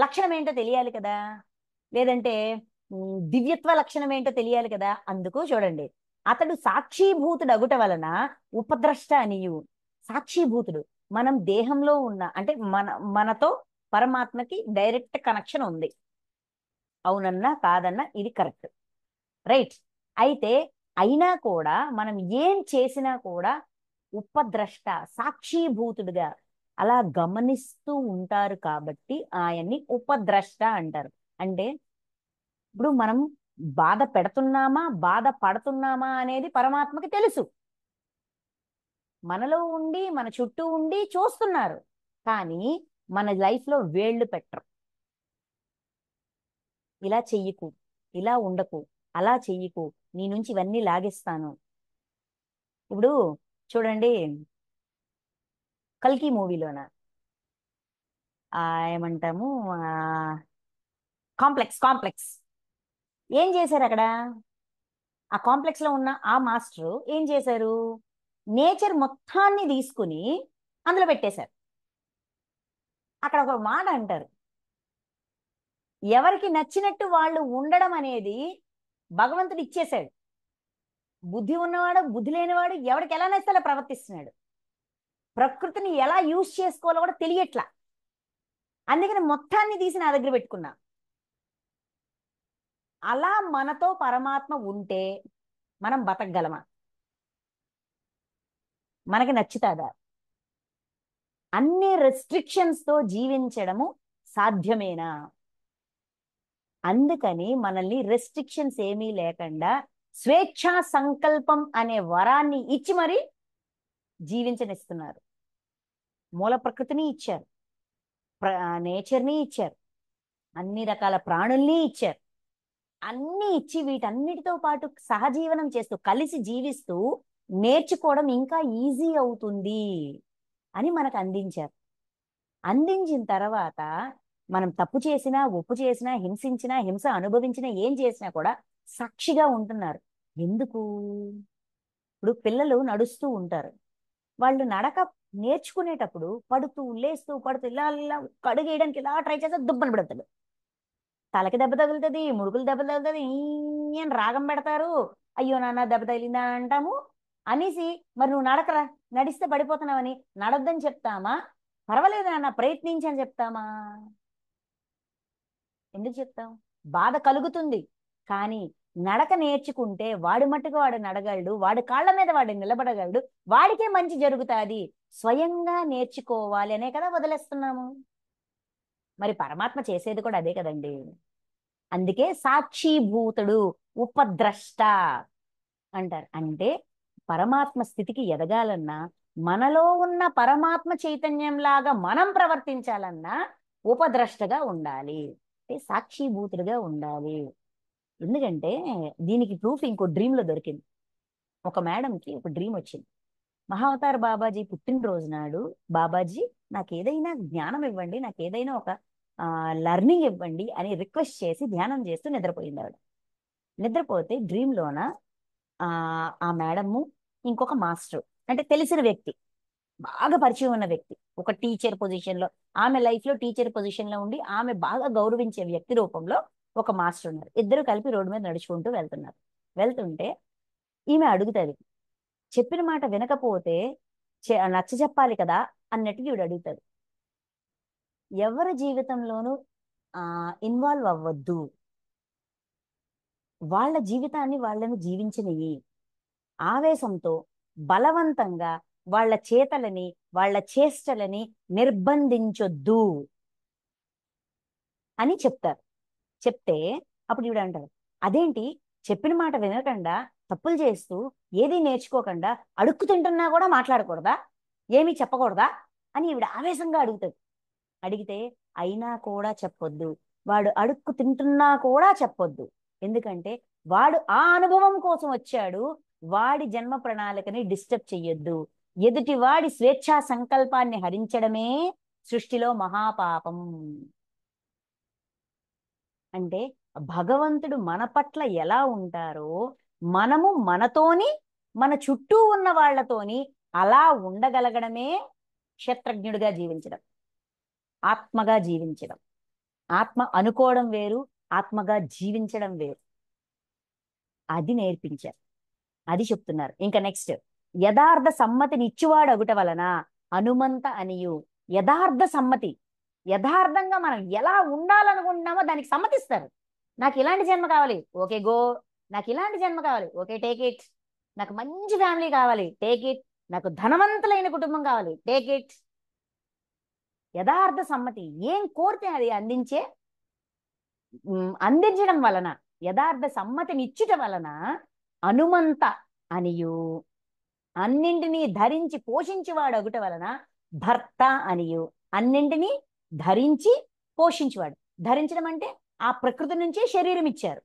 లక్షణం ఏంటో తెలియాలి కదా. లేదంటే దివ్యత్వ లక్షణం ఏంటో తెలియాలి కదా. అందుకు చూడండి, అతడు సాక్షీభూతుడు అగుట వలన ఉపద్రష్ట అనియు. సాక్షీభూతుడు, మనం దేహంలో ఉన్న అంటే మనతో పరమాత్మకి డైరెక్ట్ కనెక్షన్ ఉంది. అవునన్నా కాదన్నా ఇది కరెక్ట్, రైట్. అయితే అయినా కూడా మనం ఏం చేసినా కూడా ఉపద్రష్ట, సాక్షీభూతుడుగా అలా గమనిస్తూ ఉంటారు కాబట్టి ఆయన్ని ఉపద్రష్ట అంటారు. అంటే ఇప్పుడు మనం బాధ పెడుతున్నామా, బాధ పడుతున్నామా అనేది పరమాత్మకి తెలుసు. మనలో ఉండి, మన చుట్టూ ఉండి చూస్తున్నారు, కానీ మన లైఫ్లో వేళ్ళు పెట్టరు. ఇలా చెయ్యకు, ఇలా ఉండకు, అలా చెయ్యకు, నీ నుంచి ఇవన్నీ లాగేస్తాను. ఇప్పుడు చూడండి, కల్కి మూవీలోన ఏమంటాము, కాంప్లెక్స్ కాంప్లెక్స్ ఏం చేశారు అక్కడ? ఆ కాంప్లెక్స్ లో ఉన్న ఆ మాస్టర్ ఏం చేశారు? నేచర్ మొత్తాన్ని తీసుకుని అందులో పెట్టేశారు. అక్కడ ఒక మాట అంటారు, ఎవరికి నచ్చినట్టు వాళ్ళు ఉండడం అనేది భగవంతుడు ఇచ్చేశాడు. బుద్ధి ఉన్నవాడు, బుద్ధి లేనివాడు ఎవరికి ఎలా నచ్చితే అలా ప్రవర్తిస్తున్నాడు. ప్రకృతిని ఎలా యూజ్ చేసుకోవాలో కూడా తెలియట్లా. అందుకని మొత్తాన్ని తీసి నా దగ్గర పెట్టుకున్నా. అలా మనతో పరమాత్మ ఉంటే మనం బతకగలమా? మనకి నచ్చుతుందా? అన్ని రెస్ట్రిక్షన్స్ తో జీవించడము సాధ్యమేనా? అందుకని మనల్ని రెస్ట్రిక్షన్స్ ఏమీ లేకుండా స్వేచ్ఛా సంకల్పం అనే వరాన్ని ఇచ్చి మరి జీవించనిస్తున్నారు. మూల ప్రకృతిని ఇచ్చారు, నేచర్ని ఇచ్చారు, అన్ని రకాల ప్రాణుల్ని ఇచ్చారు. అన్ని ఇచ్చి వీటన్నిటితో పాటు సహజీవనం చేస్తూ కలిసి జీవిస్తూ నేర్చుకోవడం ఇంకా ఈజీ అవుతుంది అని మనకు అందించారు. అందించిన తర్వాత మనం తప్పు చేసినా, ఒప్పు చేసినా, హింసించినా, హింస అనుభవించినా, ఏం చేసినా కూడా సాక్షిగా ఉంటున్నారు. ఎందుకు? ఇప్పుడు పిల్లలు నడుస్తూ ఉంటారు. వాళ్ళు నడక నేర్చుకునేటప్పుడు పడుతూ లేస్తూ పడుతూ ఇలా ఇలా కడుగు వేయడానికి ఇలా ట్రై చేస్తే దుబ్బని పెడతాడు. తలకి దెబ్బ తగులుతుంది, ముడుకులు దెబ్బ తగులుతుంది, అని రాగం పెడతారు. అయ్యో నాన్న దెబ్బ తగిలిందా అంటాము. అనేసి మరి నువ్వు నడకరా, నడిస్తే పడిపోతున్నావని నడొద్దని చెప్తామా? పర్వాలేదు నాన్న ప్రయత్నించని చెప్తామా? ఎందుకు చెప్తాం? బాధ కలుగుతుంది. కానీ నడక నేర్చుకుంటే వాడి మట్టుకు వాడు నడగలడు, వాడి కాళ్ళ మీద వాడు నిలబడగలడు, వాడికే మంచి జరుగుతాది. స్వయంగా నేర్చుకోవాలి అనే కదా వదిలేస్తున్నాము. మరి పరమాత్మ చేసేది కూడా అదే కదండి. అందుకే సాక్షిభూతుడు, ఉపద్రష్ట అంటారు. అంటే పరమాత్మ స్థితికి ఎదగాలన్నా, మనలో ఉన్న పరమాత్మ చైతన్యంలాగా మనం ప్రవర్తించాలన్నా ఉపద్రష్టగా ఉండాలి, అంటే సాక్షిభూతుడిగా ఉండాలి. ఎందుకంటే దీనికి ప్రూఫ్ ఇంకో డ్రీమ్ లో దొరికింది. ఒక మేడంకి ఒక డ్రీమ్ వచ్చింది. మహావతార్ బాబాజీ పుట్టినరోజు నాడు, బాబాజీ నాకు ఏదైనా జ్ఞానం ఇవ్వండి, నాకు ఏదైనా ఒక లర్నింగ్ ఇవ్వండి అని రిక్వెస్ట్ చేసి ధ్యానం చేస్తూ నిద్రపోయింది ఆవిడ. నిద్రపోతే డ్రీమ్ లోన ఆ ఆ మేడము, ఇంకొక మాస్టర్, అంటే తెలిసిన వ్యక్తి, బాగా పరిచయం ఉన్న వ్యక్తి, ఒక టీచర్ పొజిషన్ లో, ఆమె లైఫ్ లో టీచర్ పొజిషన్ లో ఉండి ఆమె బాగా గౌరవించే వ్యక్తి రూపంలో ఒక మాస్టర్ ఉన్నారు. ఇద్దరు కలిపి రోడ్డు మీద నడుచుకుంటూ వెళ్తున్నారు. వెళ్తుంటే ఈమె అడుగుతుంది, చెప్పిన మాట వినకపోతే నచ్చ చెప్పాలి కదా అన్నట్టుగా ఈవిడ అడుగుతుంది. ఎవరి జీవితంలోనూ ఇన్వాల్వ్ అవ్వద్దు, వాళ్ళ జీవితాన్ని వాళ్ళని జీవించనివి, ఆవేశంతో బలవంతంగా వాళ్ళ చేతలని వాళ్ళ చేష్టలని నిర్బంధించొద్దు అని చెప్తారు. చెప్తే అప్పుడు ఈవిడ అంటారు, అదేంటి చెప్పిన మాట వినకుండా తప్పులు చేస్తూ ఏది నేర్చుకోకుండా అడుక్కు తింటున్నా కూడా మాట్లాడకూడదా, ఏమీ చెప్పకూడదా అని ఈవిడ ఆవేశంగా అడుగుతుంది. అడిగితే అయినా కూడా చెప్పొద్దు, వాడు అడుక్కు తింటున్నా కూడా చెప్పొద్దు. ఎందుకంటే వాడు ఆ అనుభవం కోసం వచ్చాడు, వాడి జన్మ ప్రణాళికని డిస్టర్బ్ చెయ్యొద్దు. ఎదుటి వాడి స్వేచ్ఛా సంకల్పాన్ని హరించడమే సృష్టిలో మహాపాపం. అంటే భగవంతుడు మన పట్ల ఎలా ఉంటారో మనము మనతోని మన చుట్టూ ఉన్న వాళ్ళతోని అలా ఉండగలగడమే క్షేత్రజ్ఞుడిగా జీవించడం, ఆత్మగా జీవించడం. ఆత్మ అనుకోవడం వేరు, ఆత్మగా జీవించడం వేరు. అది నేర్పించారు, అది చెప్తున్నారు. ఇంకా నెక్స్ట్, యథార్థ సమ్మతిని ఇచ్చువాడు అగుట వలన హనుమంత అనియు. యథార్థ సమ్మతి, యథార్థంగా మనం ఎలా ఉండాలనుకుంటున్నామో దానికి సమ్మతిస్తారు. నాకు ఇలాంటి జన్మ కావాలి, ఓకే గో. నాకు ఇలాంటి జన్మ కావాలి, ఓకే టేక్ ఇట్. నాకు మంచి ఫ్యామిలీ కావాలి, టేక్ ఇట్. నాకు ధనవంతులైన కుటుంబం కావాలి, టేక్ ఇట్. యథార్థ సమ్మతి, ఏం కోరితే అది అందించడం వలన, యథార్థ సమ్మతినిచ్చుట వలన హనుమంత అనియు, అన్నింటినీ ధరించి పోషించేవాడు అగుట వలన భర్త అనియు, అన్నింటినీ ధరించి పోషించేవాడు. ధరించడం అంటే ఆ ప్రకృతి నుంచే శరీరం ఇచ్చారు,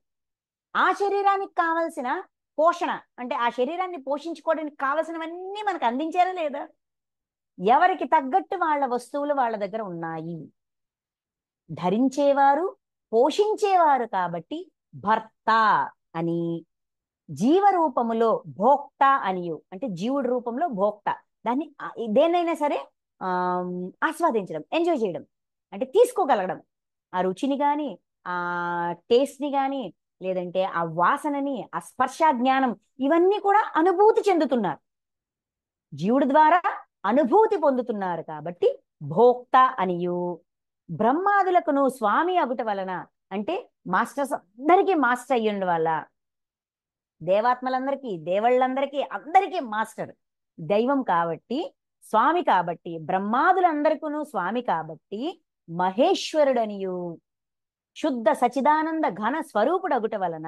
ఆ శరీరానికి కావలసిన పోషణ, అంటే ఆ శరీరాన్ని పోషించుకోవడానికి కావలసినవన్నీ మనకు అందించారా లేదా? ఎవరికి తగ్గట్టు వాళ్ళ వస్తువులు వాళ్ళ దగ్గర ఉన్నాయి. ధరించేవారు, పోషించేవారు కాబట్టి భర్త అని. జీవరూపములో భోక్త అనియు, అంటే జీవుడి రూపంలో భోక్త. దాన్ని దేన్నైనా సరే ఆ ఆస్వాదించడం, ఎంజాయ్ చేయడం, అంటే తీసుకోగలగడం. ఆ రుచిని గాని, ఆ టేస్ట్ ని గాని, లేదంటే ఆ వాసనని, ఆ స్పర్శ జ్ఞానం, ఇవన్నీ కూడా అనుభూతి చెందుతున్నారు, జీవుడి ద్వారా అనుభూతి పొందుతున్నారు కాబట్టి భోక్త అనియు. బ్రహ్మాదులకును స్వామి అగుట వలన, అంటే మాస్టర్స్ అందరికీ మాస్టర్ అయ్యుండి వల్ల, దేవాత్మలందరికీ దేవుళ్ళందరికీ అందరికీ మాస్టర్ దైవం కాబట్టి, స్వామి కాబట్టి, బ్రహ్మాదులందరికీ స్వామి కాబట్టి మహేశ్వరుడనియు, శుద్ధ సచిదానంద ఘన స్వరూపుడు అగుట వలన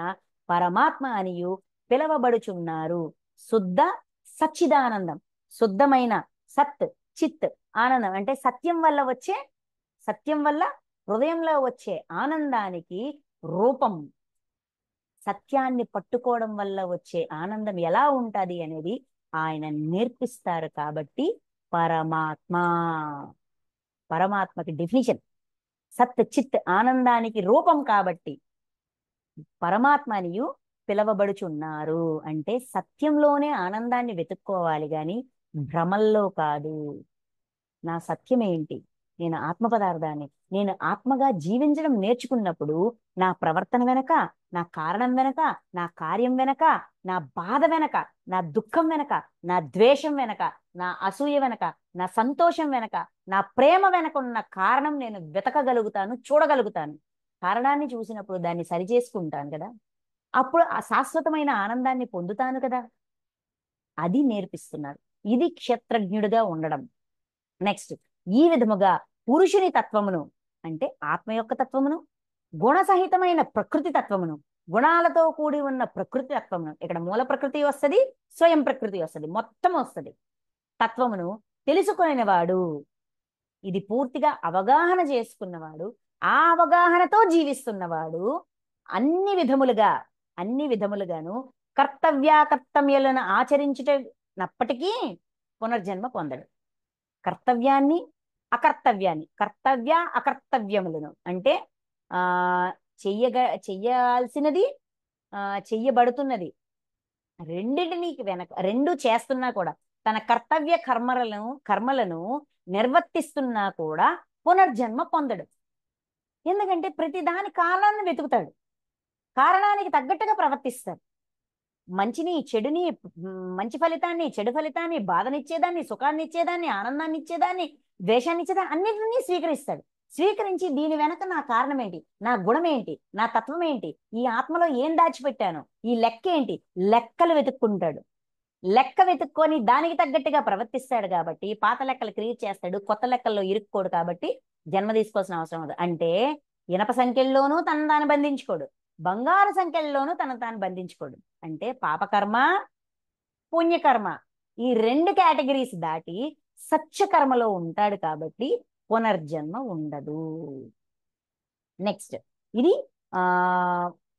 పరమాత్మ అనియు పిలవబడుచున్నారు. శుద్ధ సచ్చిదానందం, శుద్ధమైన సత్ చిత్ ఆనందం, అంటే సత్యం వల్ల వచ్చే సత్యం వల్ల హృదయంలో వచ్చే ఆనందానికి రూపం. సత్యాన్ని పట్టుకోవడం వల్ల వచ్చే ఆనందం ఎలా ఉంటది అనేది ఆయన నేర్పిస్తారు. కాబట్టి పరమాత్మ, పరమాత్మకి డెఫినిషన్ సత్ చిత్ ఆనందానికి రూపం. కాబట్టి పరమాత్మనియు పిలవబడుచున్నారు. అంటే సత్యంలోనే ఆనందాన్ని వెతుక్కోవాలి గాని భ్రమల్లో కాదు. నా సత్యం ఏంటి? నేను ఆత్మ పదార్థాన్ని, నేను ఆత్మగా జీవించడం నేర్చుకున్నప్పుడు నా ప్రవర్తన వెనక, నా కారణం వెనక, నా కార్యం వెనక, నా బాధ వెనక, నా దుఃఖం వెనక, నా ద్వేషం వెనక, నా అసూయ వెనక, నా సంతోషం వెనక, నా ప్రేమ వెనక ఉన్న కారణం నేను వెతకగలుగుతాను, చూడగలుగుతాను. కారణాన్ని చూసినప్పుడు దాన్ని సరిచేసుకుంటాను కదా, అప్పుడు ఆ శాశ్వతమైన ఆనందాన్ని పొందుతాను కదా. అది నేర్పిస్తున్నారు. ఇది క్షేత్రజ్ఞుడిగా ఉండడం. నెక్స్ట్, ఈ విధముగా పురుషుని తత్వమును అంటే ఆత్మ యొక్క తత్వమును, గుణసహితమైన ప్రకృతి తత్వమును, గుణాలతో కూడి ఉన్న ప్రకృతి తత్వమును, ఇక్కడ మూల ప్రకృతి వస్తుంది, స్వయం ప్రకృతి వస్తుంది, మొత్తం వస్తుంది. తత్వమును తెలుసుకునేవాడు, ఇది పూర్తిగా అవగాహన చేసుకున్నవాడు, ఆ అవగాహనతో జీవిస్తున్నవాడు అన్ని విధములుగా, అన్ని విధములుగాను కర్తవ్యాకర్తవ్యాలను ఆచరించుటప్పటికీ పునర్జన్మ పొందడు. కర్తవ్యాన్ని అకర్తవ్యాన్ని, కర్తవ్య అకర్తవ్యములను అంటే ఆ చెయ్యాల్సినది, చెయ్యబడుతున్నది, రెండింటినీ వెనక రెండు చేస్తున్నా కూడా, తన కర్తవ్య కర్మలను నిర్వర్తిస్తున్నా కూడా పునర్జన్మ పొందడు. ఎందుకంటే ప్రతి దాని కారణాన్ని వెతుకుతాడు, కారణానికి తగ్గట్టుగా ప్రవర్తిస్తాడు. మంచిని చెడుని, మంచి ఫలితాన్ని చెడు ఫలితాన్ని, బాధనిచ్చేదాన్ని సుఖాన్ని ఇచ్చేదాన్ని, ఆనందాన్ని ఇచ్చేదాన్ని, ద్వేషాన్ని ఇచ్చేదాన్ని అన్నింటినీ స్వీకరిస్తాడు. స్వీకరించి దీని వెనక నా కారణం ఏంటి, నా గుణం ఏంటి, నా తత్వం ఏంటి, ఈ ఆత్మలో ఏం దాచిపెట్టాను, ఈ లెక్క ఏంటి, లెక్కలు వెతుక్కుంటాడు. లెక్క వెతుక్కొని దానికి తగ్గట్టుగా ప్రవర్తిస్తాడు. కాబట్టి పాత లెక్కలు క్రియేట్ చేస్తాడు, కొత్త లెక్కల్లో ఇరుక్కోడు. కాబట్టి జన్మ తీసుకోవాల్సిన అవసరం ఉంది. అంటే ఇనప సంఖ్యల్లోనూ తను తాను బంధించుకోడు, బంగారు సంఖ్యల్లోనూ తను తాను బంధించుకోడు. అంటే పాపకర్మ పుణ్యకర్మ ఈ రెండు కేటగిరీస్ దాటి సత్యకర్మలో ఉంటాడు. కాబట్టి పునర్జన్మ ఉండదు. నెక్స్ట్, ఇది ఆ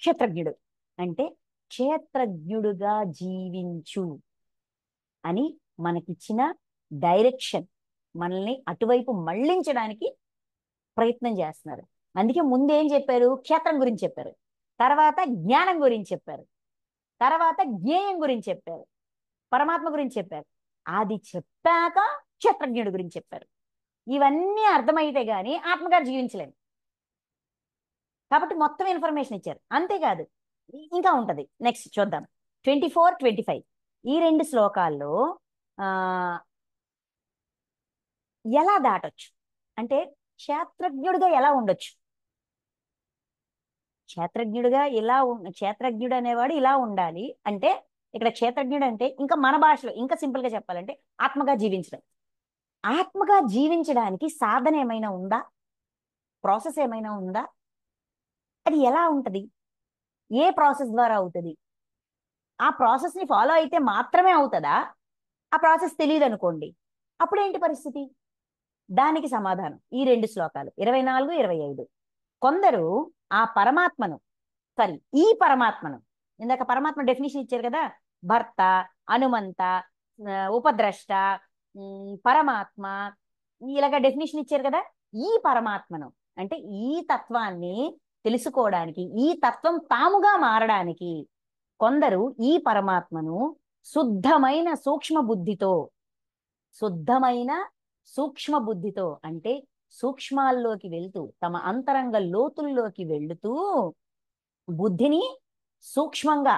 క్షేత్రజ్ఞుడు అంటే క్షేత్రజ్ఞుడుగా జీవించు అని మనకిచ్చిన డైరెక్షన్, మనల్ని అటువైపు మళ్ళించడానికి ప్రయత్నం చేస్తున్నారు. అందుకే ముందేం చెప్పారు, క్షేత్రం గురించి చెప్పారు, తర్వాత జ్ఞానం గురించి చెప్పారు, తర్వాత జ్ఞేయం గురించి చెప్పారు, పరమాత్మ గురించి చెప్పారు. అది చెప్పాక క్షేత్రజ్ఞుడి గురించి చెప్పారు. ఇవన్నీ అర్థమైతే గాని ఆత్మగా జీవించలేము. కాబట్టి మొత్తం ఇన్ఫర్మేషన్ ఇచ్చారు. అంతేకాదు, ఇంకా ఉంటది. నెక్స్ట్ చూద్దాం. 24, 25 ఈ రెండు శ్లోకాల్లో ఆ ఎలా దాటొచ్చు అంటే క్షేత్రజ్ఞుడిగా ఎలా ఉండొచ్చు, క్షేత్రజ్ఞుడు అనేవాడు ఇలా ఉండాలి. అంటే ఇక్కడ క్షేత్రజ్ఞుడు అంటే ఇంకా మన భాషలో ఇంకా సింపుల్ గా చెప్పాలంటే ఆత్మగా జీవించడం. ఆత్మగా జీవించడానికి సాధన ఏమైనా ఉందా, ప్రాసెస్ ఏమైనా ఉందా, అది ఎలా ఉంటది, ఏ ప్రాసెస్ ద్వారా అవుతుంది, ఆ ప్రాసెస్ ని ఫాలో అయితే మాత్రమే అవుతుందా, ఆ ప్రాసెస్ తెలియదు అనుకోండి, అప్పుడేంటి పరిస్థితి? దానికి సమాధానం ఈ రెండు శ్లోకాలు 24, 25. కొందరు ఆ పరమాత్మను, సారీ ఈ పరమాత్మను, ఇందాక పరమాత్మ డెఫినేషన్ ఇచ్చారు కదా, భర్త, అనుమంత, ఉపద్రష్ట, పరమాత్మ, ఇలాగా డెఫినేషన్ ఇచ్చారు కదా. ఈ పరమాత్మను అంటే ఈ తత్వాన్ని తెలుసుకోవడానికి, ఈ తత్వం తాముగా మారడానికి కొందరు ఈ పరమాత్మను శుద్ధమైన సూక్ష్మ బుద్ధితో, శుద్ధమైన సూక్ష్మ బుద్ధితో అంటే సూక్ష్మాల్లోకి వెళ్తూ, తమ అంతరంగ లోతుల్లోకి వెళుతూ బుద్ధిని సూక్ష్మంగా,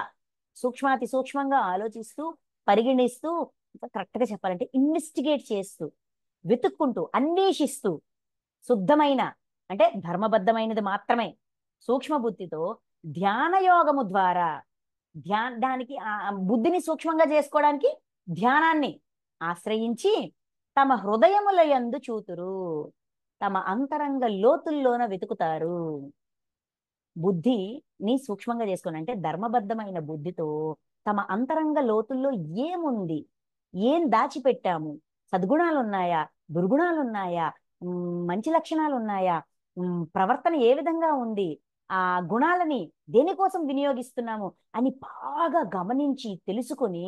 సూక్ష్మాతి సూక్ష్మంగా ఆలోచిస్తూ, పరిగణిస్తూ, కరెక్ట్ గా చెప్పాలంటే ఇన్వెస్టిగేట్ చేస్తూ, వెతుక్కుంటూ, అన్వేషిస్తూ, శుద్ధమైన అంటే ధర్మబద్ధమైనది మాత్రమే సూక్ష్మ బుద్ధితో ధ్యాన యోగము ద్వారా, దానికి ఆ బుద్ధిని సూక్ష్మంగా చేసుకోవడానికి ధ్యానాన్ని ఆశ్రయించి తమ హృదయముల యందు చూతురు, తమ అంతరంగ లోతుల్లోన వెతుకుతారు. బుద్ధిని సూక్ష్మంగా చేసుకోండి అంటే ధర్మబద్ధమైన బుద్ధితో తమ అంతరంగ లోతుల్లో ఏముంది, ఏం దాచిపెట్టాము, సద్గుణాలు ఉన్నాయా, దుర్గుణాలు ఉన్నాయా, మంచి లక్షణాలు ఉన్నాయా, ప్రవర్తన ఏ విధంగా ఉంది, ఆ గుణాలని దేనికోసం వినియోగిస్తున్నాము అని బాగా గమనించి తెలుసుకొని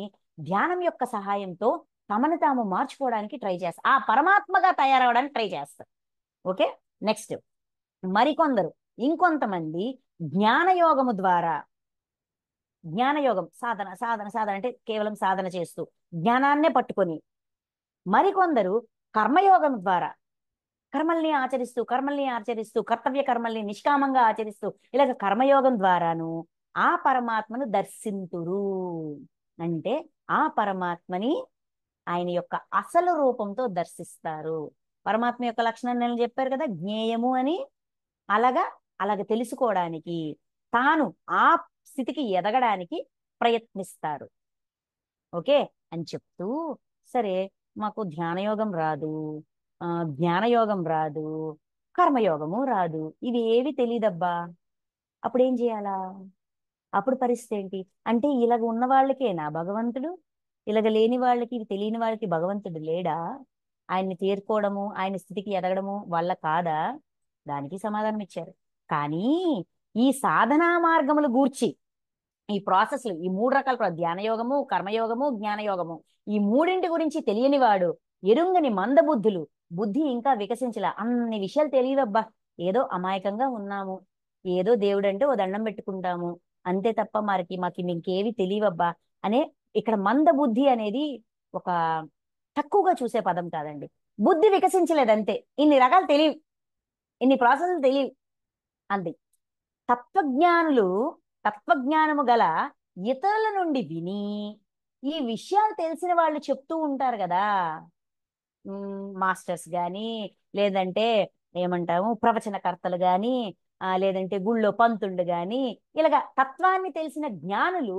ధ్యానం యొక్క సహాయంతో తమను తాము మార్చుకోవడానికి ట్రై చేస్తారు, ఆ పరమాత్మగా తయారవడానికి ట్రై చేస్తారు. ఓకే. నెక్స్ట్, మరికొందరు, ఇంకొంతమంది జ్ఞానయోగము ద్వారా, జ్ఞానయోగం సాధన సాధన సాధన అంటే కేవలం సాధన చేస్తూ జ్ఞానాన్నే పట్టుకొని, మరికొందరు కర్మయోగం ద్వారా కర్మల్ని ఆచరిస్తూ కర్తవ్య కర్మల్ని నిష్కామంగా ఆచరిస్తూ ఇలాగ కర్మయోగం ద్వారాను ఆ పరమాత్మను దర్శింతురు. అంటే ఆ పరమాత్మని ఆయన యొక్క అసలు రూపంతో దర్శిస్తారు. పరమాత్మ యొక్క లక్షణాన్ని నేను చెప్పారు కదా, జ్ఞేయము అని. అలాగా అలాగ తెలుసుకోవడానికి, తాను ఆ స్థితికి ఎదగడానికి ప్రయత్నిస్తారు. ఓకే అని చెప్తూ, సరే మాకు ధ్యానయోగం రాదు, ఆ జ్ఞానయోగం రాదు, కర్మయోగము రాదు, ఇవి ఏవి తెలియదబ్బా, అప్పుడు ఏం చేయాలా? అప్పుడు పరిస్థితి ఏంటి అంటే, ఇలాగ ఉన్న వాళ్ళకేనా భగవంతుడు? ఇలాగ లేని వాళ్ళకి, ఇవి తెలియని వాళ్ళకి భగవంతుడు లేడా? ఆయన్ని చేరుకోవడము, ఆయన స్థితికి ఎదగడము వల్ల కాదా? దానికి సమాధానం ఇచ్చారు. కానీ ఈ సాధనా మార్గములు గూర్చి, ఈ ప్రాసెస్లు, ఈ మూడు రకాల ధ్యానయోగము, కర్మయోగము, జ్ఞానయోగము, ఈ మూడింటి గురించి తెలియని వాడు, ఎరుంగని మందబుద్ధులు, బుద్ధి ఇంకా వికసించలే, అన్ని విషయాలు తెలియదబ్బా, ఏదో అమాయకంగా ఉన్నాము, ఏదో దేవుడు అంటే ఓ దండం పెట్టుకుంటాము, అంతే తప్ప మాకు ఇంకేవి తెలియవబ్బా అనే. ఇక్కడ మందబుద్ధి అనేది ఒక తక్కువగా చూసే పదం కాదండి. బుద్ధి వికసించలేదు అంతే, ఇన్ని రకాలు తెలియవు, ఇన్ని ప్రాసెస్లు తెలియవు అంతే. తత్వజ్ఞానులు, తత్వజ్ఞానము గల ఇతరుల నుండి విని ఈ విషయాలు తెలిసిన వాళ్ళు చెప్తూ ఉంటారు కదా, మాస్టర్స్ గాని, లేదంటే ఏమంటాము ప్రవచనకర్తలు గాని, లేదంటే గుళ్ళో పంతుళ్ళు గాని, ఇలాగా తత్వాన్ని తెలిసిన జ్ఞానులు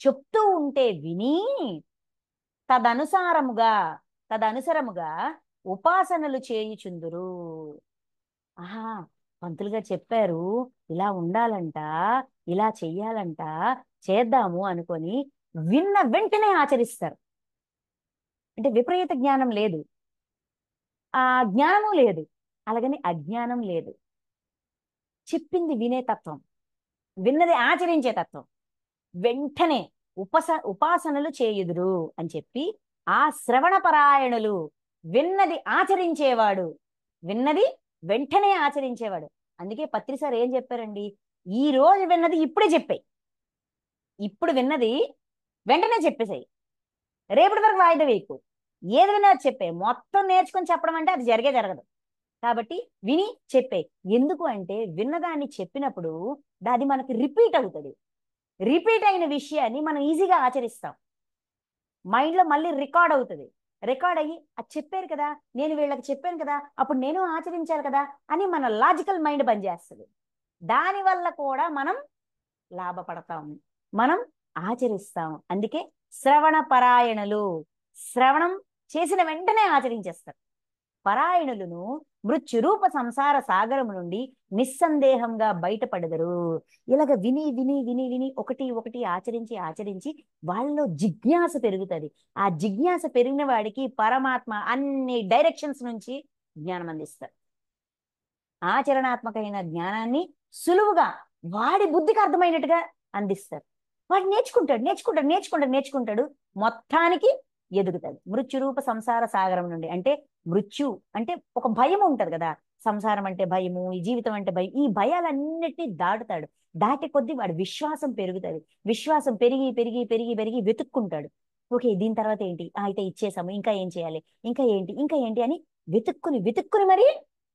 చెప్తూ ఉంటే విని తదనుసారముగా తదనుసరముగా ఉపాసనలు చేయుచుందురు. ఆహా, పంతులు గారు చెప్పారు, ఇలా ఉండాలంట, ఇలా చెయ్యాలంట, చేద్దాము అనుకొని విన్న వెంటనే ఆచరిస్తారు. అంటే విపరీత జ్ఞానం లేదు, ఆ జ్ఞానము లేదు, అలాగని అజ్ఞానం లేదు. చెప్పింది వినే తత్వం, విన్నది ఆచరించే తత్వం. వెంటనే ఉపాసనలు చేయుదురు అని చెప్పి, ఆ శ్రవణ పరాయణులు, విన్నది ఆచరించేవాడు, విన్నది వెంటనే ఆచరించేవాడు. అందుకే పత్రి సార్ ఏం చెప్పారండి, ఈ రోజు విన్నది ఇప్పుడే చెప్పాయి, ఇప్పుడు విన్నది వెంటనే చెప్పేసాయి, రేపటి వరకు వాయిదా వేయకు, ఏది విన్నా చెప్పే, మొత్తం నేర్చుకొని చెప్పడం అంటే అది జరగదు. కాబట్టి విని చెప్పే. ఎందుకు అంటే విన్నదాన్ని చెప్పినప్పుడు అది మనకి రిపీట్ అవుతుంది, రిపీట్ అయిన విషయాన్ని మనం ఈజీగా ఆచరిస్తాం, మైండ్లో మళ్ళీ రికార్డ్ అవుతుంది, రికార్డ్ అయ్యి అది చెప్పారు కదా, నేను వీళ్ళకి చెప్పాను కదా, అప్పుడు నేను ఆచరించాలి కదా అని మన లాజికల్ మైండ్ పనిచేస్తుంది. దానివల్ల కూడా మనం లాభపడతాం, మనం ఆచరిస్తాం. అందుకే శ్రవణ పరాయణులు, శ్రవణం చేసిన వెంటనే ఆచరించేస్తారు. పరాయణులను మృత్యురూప సంసార సాగరము నుండి నిస్సందేహంగా బయటపడదరు. ఇలాగ విని విని విని విని ఒకటి ఒకటి ఆచరించి ఆచరించి వాళ్ళలో జిజ్ఞాస పెరుగుతుంది. ఆ జిజ్ఞాస పెరిగిన వాడికి పరమాత్మ అన్ని డైరెక్షన్స్ నుంచి జ్ఞానం అందిస్తారు. ఆచరణాత్మకమైన జ్ఞానాన్ని సులువుగా వాడి బుద్ధికి అర్థమైనట్టుగా అందిస్తారు. వాడు నేర్చుకుంటాడు నేర్చుకుంటాడు నేర్చుకుంటాడు నేర్చుకుంటాడు, మొత్తానికి ఎదుగుతాడు మృత్యురూప సంసార సాగరం నుండి. అంటే మృత్యు అంటే ఒక భయం ఉంటది కదా, సంసారం అంటే భయము, ఈ జీవితం అంటే భయం, ఈ భయాలన్నిటినీ దాటుతాడు. దాటి కొద్దీ వాడి విశ్వాసం పెరుగుతుంది, విశ్వాసం పెరిగి పెరిగి పెరిగి పెరిగి వెతుక్కుంటాడు. ఓకే, దీని తర్వాత ఏంటి, అయితే ఇచ్చేసాము, ఇంకా ఏం చేయాలి, ఇంకా ఏంటి ఇంకా ఏంటి అని వెతుక్కుని వెతుక్కుని మరీ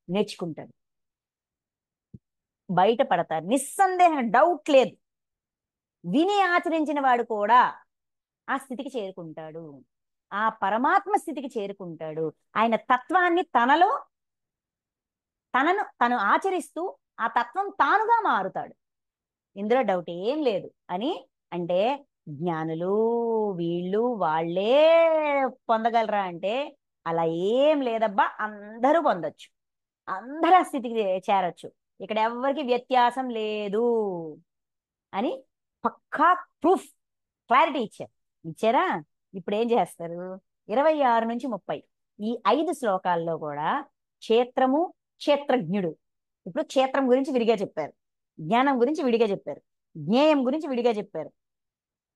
నేర్చుకుంటాడు, బయటపడతారు నిస్సందేహం, డౌట్ లేదు. విని ఆచరించిన వాడు కూడా ఆ స్థితికి చేరుకుంటాడు, ఆ పరమాత్మ స్థితికి చేరుకుంటాడు. ఆయన తత్వాన్ని తనలో తను ఆచరిస్తూ ఆ తత్వం తానుగా మారుతాడు. ఇందులో డౌట్ ఏం లేదు అని. అంటే జ్ఞానులు వీళ్ళు వాళ్ళే పొందగలరా అంటే అలా ఏం లేదబ్బా, అందరూ పొందొచ్చు, అందరూ ఆ స్థితికి చేరొచ్చు, ఇక్కడ ఎవరికి వ్యత్యాసం లేదు అని పక్కా ప్రూఫ్, క్లారిటీ ఇచ్చారా. ఇప్పుడు ఏం చేస్తారు, 26 నుంచి 30 ఈ 5 శ్లోకాల్లో కూడా క్షేత్రము, క్షేత్రజ్ఞుడు. ఇప్పుడు క్షేత్రం గురించి విడిగా చెప్పారు, జ్ఞానం గురించి విడిగా చెప్పారు, జ్ఞేయం గురించి విడిగా చెప్పారు,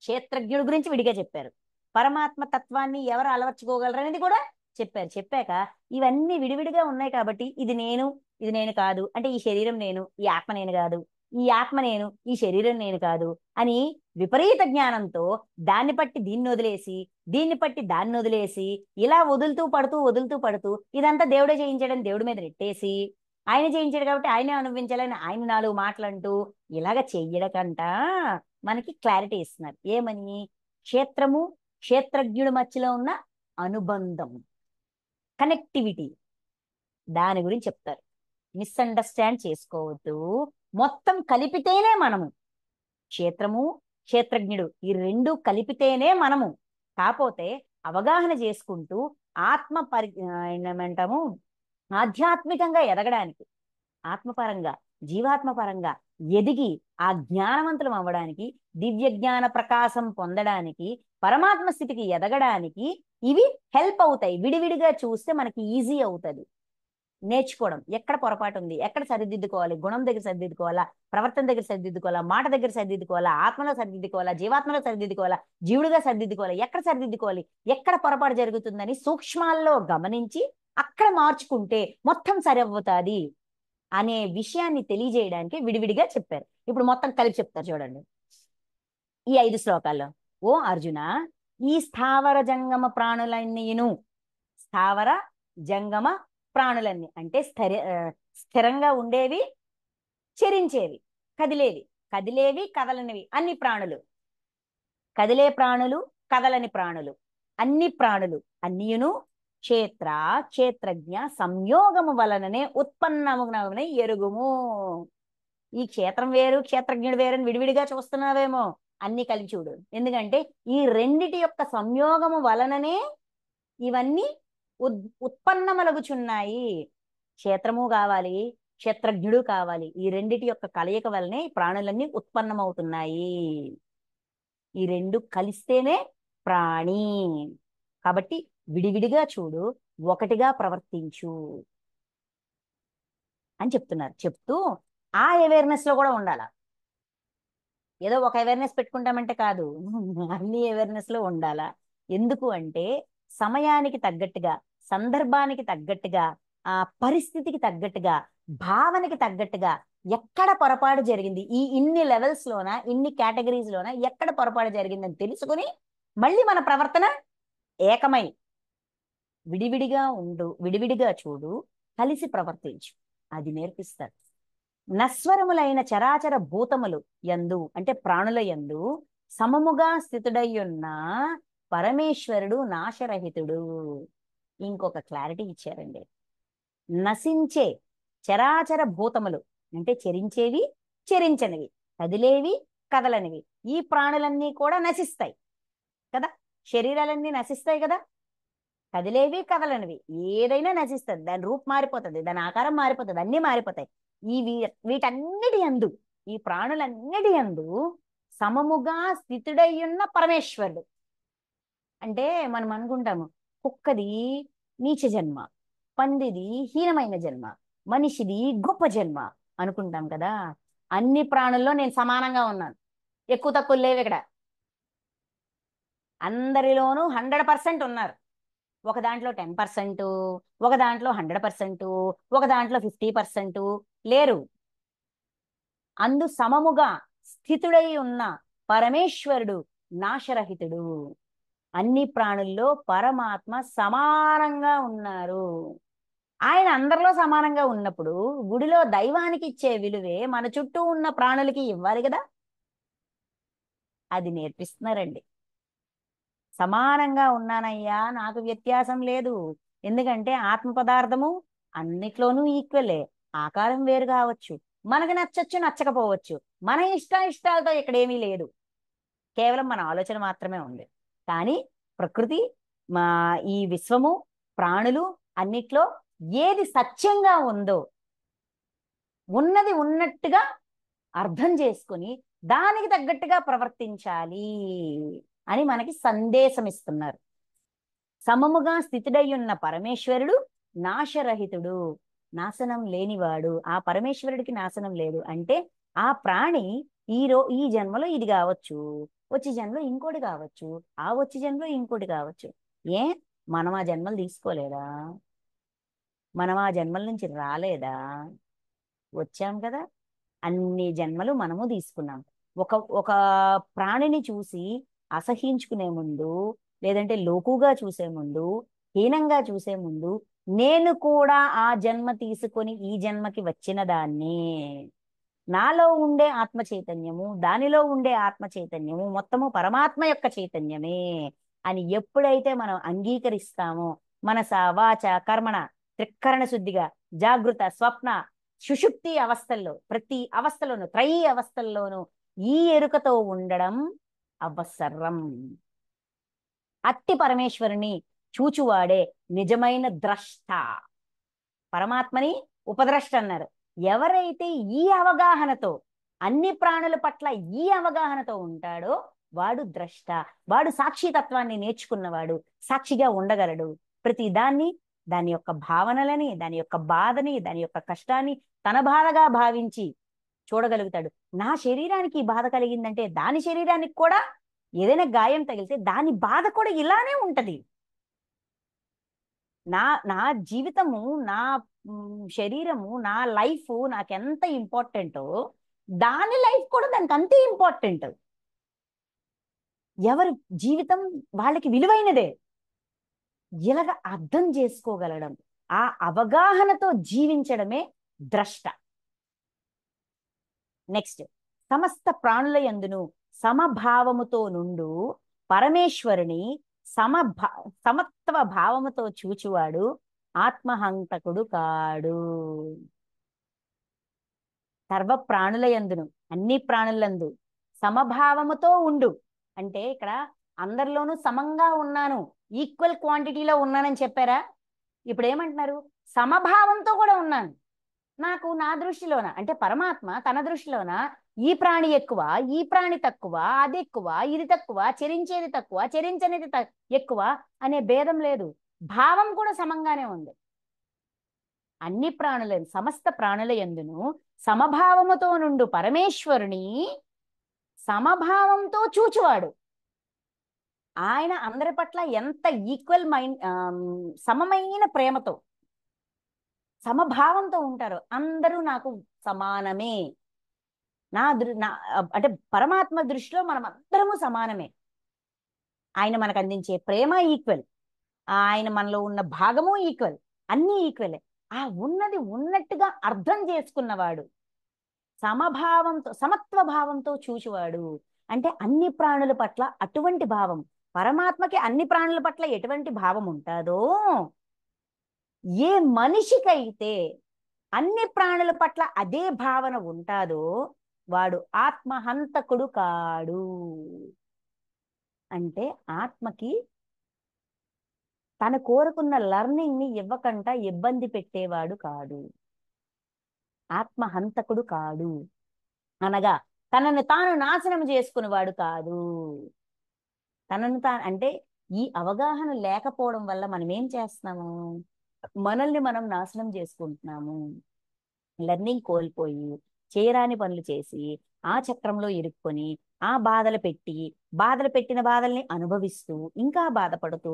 క్షేత్రజ్ఞుడి గురించి విడిగా చెప్పారు, పరమాత్మ తత్వాన్ని ఎవరు అలవర్చుకోగలరు అనేది కూడా చెప్పారు. చెప్పాక ఇవన్నీ విడివిడిగా ఉన్నాయి కాబట్టి ఇది నేను, ఇది నేను కాదు, అంటే ఈ శరీరం నేను, ఈ ఆత్మ నేను కాదు, ఈ ఆత్మ నేను, ఈ శరీరం నేను కాదు అని విపరీత జ్ఞానంతో దాన్ని పట్టి దీన్ని వదిలేసి, దీన్ని పట్టి దాన్ని వదిలేసి, ఇలా వదులుతూ పడుతూ వదులుతూ పడుతూ ఇదంతా దేవుడే చేయించాడని దేవుడి మీద నెట్టేసి, ఆయన చేయించాడు కాబట్టి ఆయనే అనుభవించాలని ఆయన నాలుగు మాటలంటూ ఇలాగ చెయ్యడకంట మనకి క్లారిటీ ఇస్తున్నారు. ఏమని? క్షేత్రము, క్షేత్రజ్ఞుడి మధ్యలో ఉన్న అనుబంధం, కనెక్టివిటీ, దాని గురించి చెప్తారు. మిస్అండర్స్టాండ్ చేసుకోవద్దు. మొత్తం కలిపితేనే మనము క్షేత్రము, క్షేత్రజ్ఞుడు ఈ రెండు కలిపితేనే మనము. కాకపోతే అవగాహన చేసుకుంటూ ఆత్మ ఏమంటాము, ఆధ్యాత్మికంగా ఎదగడానికి, ఆత్మపరంగా జీవాత్మపరంగా ఎదిగి ఆ జ్ఞానవంతులం అవ్వడానికి, దివ్య జ్ఞాన ప్రకాశం పొందడానికి, పరమాత్మ స్థితికి ఎదగడానికి ఇవి హెల్ప్ అవుతాయి. విడివిడిగా చూస్తే మనకి ఈజీ అవుతుంది నేర్చుకోవడం. ఎక్కడ పొరపాటు ఉంది, ఎక్కడ సరిదిద్దుకోవాలి, గుణం దగ్గర సరిదిద్దుకోవాలా, ప్రవర్తన దగ్గర సరిదిద్దుకోవాలా, మాట దగ్గర సరిదిద్దుకోవాలా, ఆత్మలో సరిదిద్దుకోవాలా, జీవాత్మలో సరిదిద్దుకోవాలా, జీవుడిగా సరిదిద్దుకోవాలా, ఎక్కడ సరిదిద్దుకోవాలి, ఎక్కడ పొరపాటు జరుగుతుందని సూక్ష్మాల్లో గమనించి అక్కడ మార్చుకుంటే మొత్తం సరవుతుంది అనే విషయాన్ని తెలియజేయడానికి విడివిడిగా చెప్పారు. ఇప్పుడు మొత్తం కలిపి చెప్తారు చూడండి ఈ 5 శ్లోకాల్లో. ఓ అర్జున, ఈ స్థావర జంగమ ప్రాణులన్నీను, స్థావర జంగమ ప్రాణులన్నీ అంటే స్థిరంగా ఉండేవి, చరించేవి, కదిలేవి, కదిలేవి కదలనివి అన్ని ప్రాణులు, కదిలే ప్రాణులు, కదలని ప్రాణులు, అన్ని ప్రాణులు అన్నియును క్షేత్ర క్షేత్రజ్ఞ సంయోగము వలననే ఉత్పన్నమునై ఎరుగుము. ఈ క్షేత్రం వేరు, క్షేత్రజ్ఞుడు వేరు అని విడివిడిగా చూస్తున్నావేమో, అన్ని కలిపి చూడు. ఎందుకంటే ఈ రెండిటి యొక్క సంయోగము వలననే ఇవన్నీ ఉత్పన్నమలుగుచున్నాయి. క్షేత్రము కావాలి, క్షేత్రజ్ఞుడు కావాలి. ఈ రెండిటి యొక్క కలయిక వలనే ప్రాణులన్నీ ఉత్పన్నమవుతున్నాయి. ఈ రెండు కలిస్తేనే ప్రాణి. కాబట్టి విడివిడిగా చూడు, ఒకటిగా ప్రవర్తించు అని చెప్తున్నారు. చెప్తూ ఆ అవేర్నెస్ లో కూడా ఉండాల. ఏదో ఒక అవేర్నెస్ పెట్టుకుంటామంటే కాదు, అన్ని అవేర్నెస్ లో ఉండాలా. ఎందుకు అంటే సమయానికి తగ్గట్టుగా, సందర్భానికి తగ్గట్టుగా, ఆ పరిస్థితికి తగ్గట్టుగా, భావనకి తగ్గట్టుగా ఎక్కడ పొరపాటు జరిగింది, ఈ ఇన్ని లెవెల్స్ లోన, ఇన్ని కేటగిరీస్ లోన ఎక్కడ పొరపాటు జరిగిందని తెలుసుకుని మళ్ళీ మన ప్రవర్తన ఏకమై విడివిడిగా ఉండు, విడివిడిగా చూడు, కలిసి ప్రవర్తించు, అది నేర్పిస్తారు. నశ్వరములైన చరాచర భూతములు యందు అంటే ప్రాణుల యందు సమముగా స్థితుడయ్యున్న పరమేశ్వరుడు నాశరహితుడు. ఇంకొక క్లారిటీ ఇచ్చారండి. నశించే చరాచర భూతములు అంటే చరించేవి, చరించనివి, కదిలేవి, కదలనివి, ఈ ప్రాణులన్నీ కూడా నశిస్తాయి కదా. శరీరాలన్నీ నశిస్తాయి కదా, కదిలేవి కదలనివి ఏదైనా నశిస్తుంది, దాని రూపు మారిపోతుంది, దాని ఆకారం మారిపోతుంది, అన్నీ మారిపోతాయి. వీటన్నిటి యందు, ఈ ప్రాణులన్నిటి యందు సమముగా స్థితుడయ్యున్న పరమేశ్వరుడు. అంటే మనం అనుకుంటాము కుక్కది నీచ జన్మ, పందిది హీనమైన జన్మ, మనిషిది గొప్ప జన్మ అనుకుంటాం కదా. అన్ని ప్రాణుల్లో నేను సమానంగా ఉన్నాను, ఎక్కువ తక్కువ లేవు ఇక్కడ. అందరిలోనూ 100% ఉన్నారు. ఒక దాంట్లో 10%, ఒక దాంట్లో 100%, ఒక దాంట్లో 50% లేరు. అందు సమముగా స్థితుడై ఉన్న పరమేశ్వరుడు నాశరహితుడు. అన్ని ప్రాణుల్లో పరమాత్మ సమానంగా ఉన్నారు. ఆయన అందరిలో సమానంగా ఉన్నప్పుడు గుడిలో దైవానికి ఇచ్చే విలువే మన చుట్టూ ఉన్న ప్రాణులకి ఇవ్వాలి కదా. అది నేర్పిస్తున్నారండి. సమానంగా ఉన్నానయ్యా, నాకు వ్యత్యాసం లేదు. ఎందుకంటే ఆత్మ పదార్థము అన్నిట్లోనూ ఈక్వలే. ఆకారం వేరు కావచ్చు, మనకు నచ్చచ్చు, నచ్చకపోవచ్చు. మన ఇష్టాలతో ఇక్కడ ఏమీ లేదు, కేవలం మన ఆలోచన మాత్రమే ఉంది. కానీ ప్రకృతి, మా ఈ విశ్వము, ప్రాణులు అన్నిట్లో ఏది సత్యంగా ఉందో ఉన్నది ఉన్నట్టుగా అర్థం చేసుకుని దానికి తగ్గట్టుగా ప్రవర్తించాలి అని మనకి సందేశం ఇస్తున్నారు. సమముగా స్థితుడై ఉన్న పరమేశ్వరుడు నాశరహితుడు, నాశనం లేనివాడు. ఆ పరమేశ్వరుడికి నాశనం లేదు. అంటే ఆ ప్రాణి ఈ జన్మలో ఇది కావచ్చు, వచ్చే జన్మలో ఇంకోటి కావచ్చు, ఆ వచ్చే జన్మలో ఇంకోటి కావచ్చు. ఏ మనం ఆ జన్మలు తీసుకోలేదా? మనం ఆ జన్మల నుంచి రాలేదా? వచ్చాం కదా. అన్ని జన్మలు మనము తీసుకున్నాం. ఒక ఒక ప్రాణిని చూసి అసహించుకునే ముందు, లేదంటే లోకుగా చూసే ముందు, హీనంగా చూసే ముందు, నేను కూడా ఆ జన్మ తీసుకొని ఈ జన్మకి వచ్చిన దాన్ని, నాలో ఉండే ఆత్మ చైతన్యము, దానిలో ఉండే ఆత్మ చైతన్యము మొత్తము పరమాత్మ యొక్క చైతన్యమే అని ఎప్పుడైతే మనం అంగీకరిస్తామో, మనస వాచ కర్మణ త్రికరణ శుద్ధిగా జాగృత స్వప్న సుషుప్తి అవస్థల్లో, ప్రతి అవస్థలోను, త్రయీ అవస్థల్లోనూ ఈ ఎరుకతో ఉండడం అవసరం. అట్టి పరమేశ్వరుని చూచువాడే నిజమైన ద్రష్ట. పరమాత్మని ఉపద్రష్ట అన్నారు. ఎవరైతే ఈ అవగాహనతో, అన్ని ప్రాణుల పట్ల ఈ అవగాహనతో ఉంటాడో వాడు ద్రష్ట. వాడు సాక్షితత్వాన్ని నేర్చుకున్నవాడు, సాక్షిగా ఉండగలడు. ప్రతి దాన్ని, దాని యొక్క భావనలని, దాని యొక్క బాధని, దాని యొక్క కష్టాన్ని తన బాధగా భావించి చూడగలుగుతాడు. నా శరీరానికి ఈ బాధ కలిగిందంటే దాని శరీరానికి కూడా ఏదైనా గాయం తగిలితే దాని బాధ కూడా ఇలానే ఉంటది. నా నా జీవితము, నా శరీరము, నా లైఫ్ నాకెంత ఇంపార్టెంటో దాని లైఫ్ కూడా దానికి అంతే ఇంపార్టెంట్. ఎవరి జీవితం వాళ్ళకి విలువైనదే. ఇలాగ అర్థం చేసుకోగలడం, ఆ అవగాహనతో జీవించడమే ద్రష్ట. నెక్స్ట్, సమస్త ప్రాణుల యందును సమభావముతో నుండు పరమేశ్వరుని సమత్వ భావముతో చూచువాడు ఆత్మహంతకుడు కాడు. సర్వ ప్రాణుల యందును, అన్ని ప్రాణులందు సమభావముతో ఉండు అంటే ఇక్కడ అందరిలోనూ సమంగా ఉన్నాను, ఈక్వల్ క్వాంటిటీలో ఉన్నానని చెప్పారా? ఇప్పుడు ఏమంటున్నారు? సమభావంతో కూడా ఉన్నాను. నాకు నా దృష్టిలోన అంటే పరమాత్మ తన దృష్టిలోన ఈ ప్రాణి ఎక్కువ, ఈ ప్రాణి తక్కువ, అది ఎక్కువ, ఇది తక్కువ, చరించేది తక్కువ, చరించనేది ఎక్కువ అనే భేదం లేదు. భావం కూడా సమంగానే ఉంది. అన్ని ప్రాణుల సమస్త ప్రాణుల యందును సమభావముతో నుండు పరమేశ్వరుని సమభావంతో చూచువాడు. ఆయన అందరి పట్ల ఎంత ఈక్వల్ మైండ్, సమమైన ప్రేమతో, సమభావంతో ఉంటారు. అందరూ నాకు సమానమే. నా అంటే పరమాత్మ దృష్టిలో మనం అందరము సమానమే. ఆయన మనకు అందించే ప్రేమ ఈక్వల్, ఆయన మనలో ఉన్న భాగము ఈక్వల్, అన్నీ ఈక్వలే. ఆ ఉన్నది ఉన్నట్టుగా అర్థం చేసుకున్నవాడు, సమభావంతో, సమత్వ భావంతో చూచువాడు. అంటే అన్ని ప్రాణుల పట్ల అటువంటి భావం, పరమాత్మకి అన్ని ప్రాణుల పట్ల ఎటువంటి భావం ఉంటుందో, ఏ మనిషికైతే అన్ని ప్రాణుల పట్ల అదే భావన ఉంటాదో వాడు ఆత్మహంతకుడు కాడు. అంటే ఆత్మకి తను కోరుకున్న లర్నింగ్ ని ఇవ్వకుండా ఇబ్బంది పెట్టేవాడు కాడు, ఆత్మహంతకుడు కాడు. అనగా తనను తాను నాశనం చేసుకునేవాడు కాదు. తనను తాను అంటే ఈ అవగాహన లేకపోవడం వల్ల మనం ఏం చేస్తున్నాము? మనల్ని మనం నాశనం చేసుకుంటున్నాము. లెర్నింగ్ కోల్పోయి చేయరాని పనులు చేసి ఆ చక్రంలో ఇరుక్కొని ఆ బాధలు పెట్టిన బాధల్ని అనుభవిస్తూ ఇంకా బాధపడుతూ,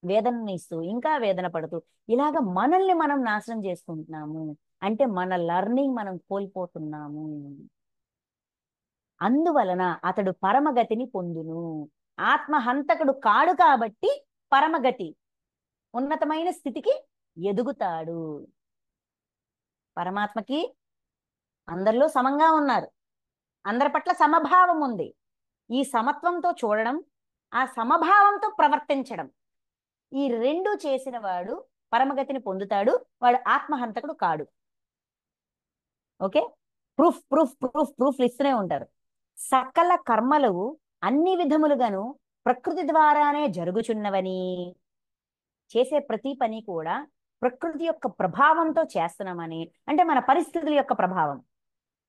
వేదనని ఇస్తూ ఇంకా వేదన పడుతూ, ఇలాగ మనల్ని మనం నాశనం చేసుకుంటున్నాము. అంటే మన లర్నింగ్ మనం కోల్పోతున్నాము. అందువలన అతడు పరమగతిని పొందును. ఆత్మహంతకుడు కాడు కాబట్టి పరమగతి, ఉన్నతమైన స్థితికి ఎదుగుతాడు. పరమాత్మకి అందరిలో సమంగా ఉన్నారు, అందరి పట్ల సమభావం ఉంది. ఈ సమత్వంతో చూడడం, ఆ సమభావంతో ప్రవర్తించడం, ఈ రెండు చేసిన వాడు పరమగతిని పొందుతాడు. వాడు ఆత్మహంతకుడు కాడు. ఓకే, ప్రూఫ్ ప్రూఫ్ ప్రూఫ్ ప్రూఫ్లు ఇస్తూనే ఉంటారు. సకల కర్మలు అన్ని విధములుగాను ప్రకృతి ద్వారానే జరుగుచున్నవని, చేసే ప్రతి పని కూడా ప్రకృతి యొక్క ప్రభావంతో చేస్తున్నామని, అంటే మన పరిస్థితుల యొక్క ప్రభావం,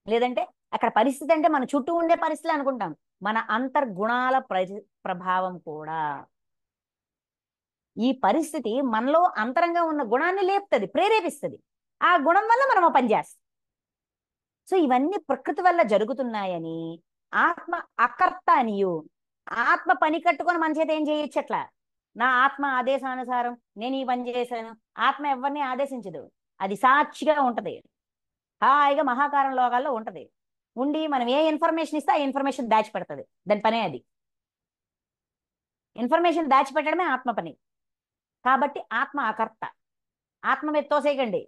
లేదంటే అక్కడ పరిస్థితి అంటే మన చుట్టూ ఉండే పరిస్థితులు అనుకుంటాం, మన అంతర్గుణాల ప్రభావం కూడా. ఈ పరిస్థితి మనలో అంతరంగా ఉన్న గుణాన్ని లేపుతుంది, ప్రేరేపిస్తుంది. ఆ గుణం వల్ల మనం ఆ పని చేస్తాం. సో ఇవన్నీ ప్రకృతి వల్ల జరుగుతున్నాయని ఆత్మ అకర్త అనియు, ఆత్మ పని కట్టుకొని మన చేత ఏం చేయొచ్చు అట్లా. నా ఆత్మ ఆదేశానుసారం నేను ఈ పని చేశాను. ఆత్మ ఎవరిని ఆదేశించదు, అది సాక్షిగా ఉంటది, హాయిగా మహాకారం లోకాల్లో ఉంటది. ఉండి మనం ఏ ఇన్ఫర్మేషన్ ఇస్తే ఆ ఇన్ఫర్మేషన్ దాచిపెడుతుంది. దాని పనే అది. ఇన్ఫర్మేషన్ దాచిపెట్టడమే ఆత్మ పని. కాబట్టి ఆత్మ అకర్త. ఆత్మ మీద తోసేయకండి.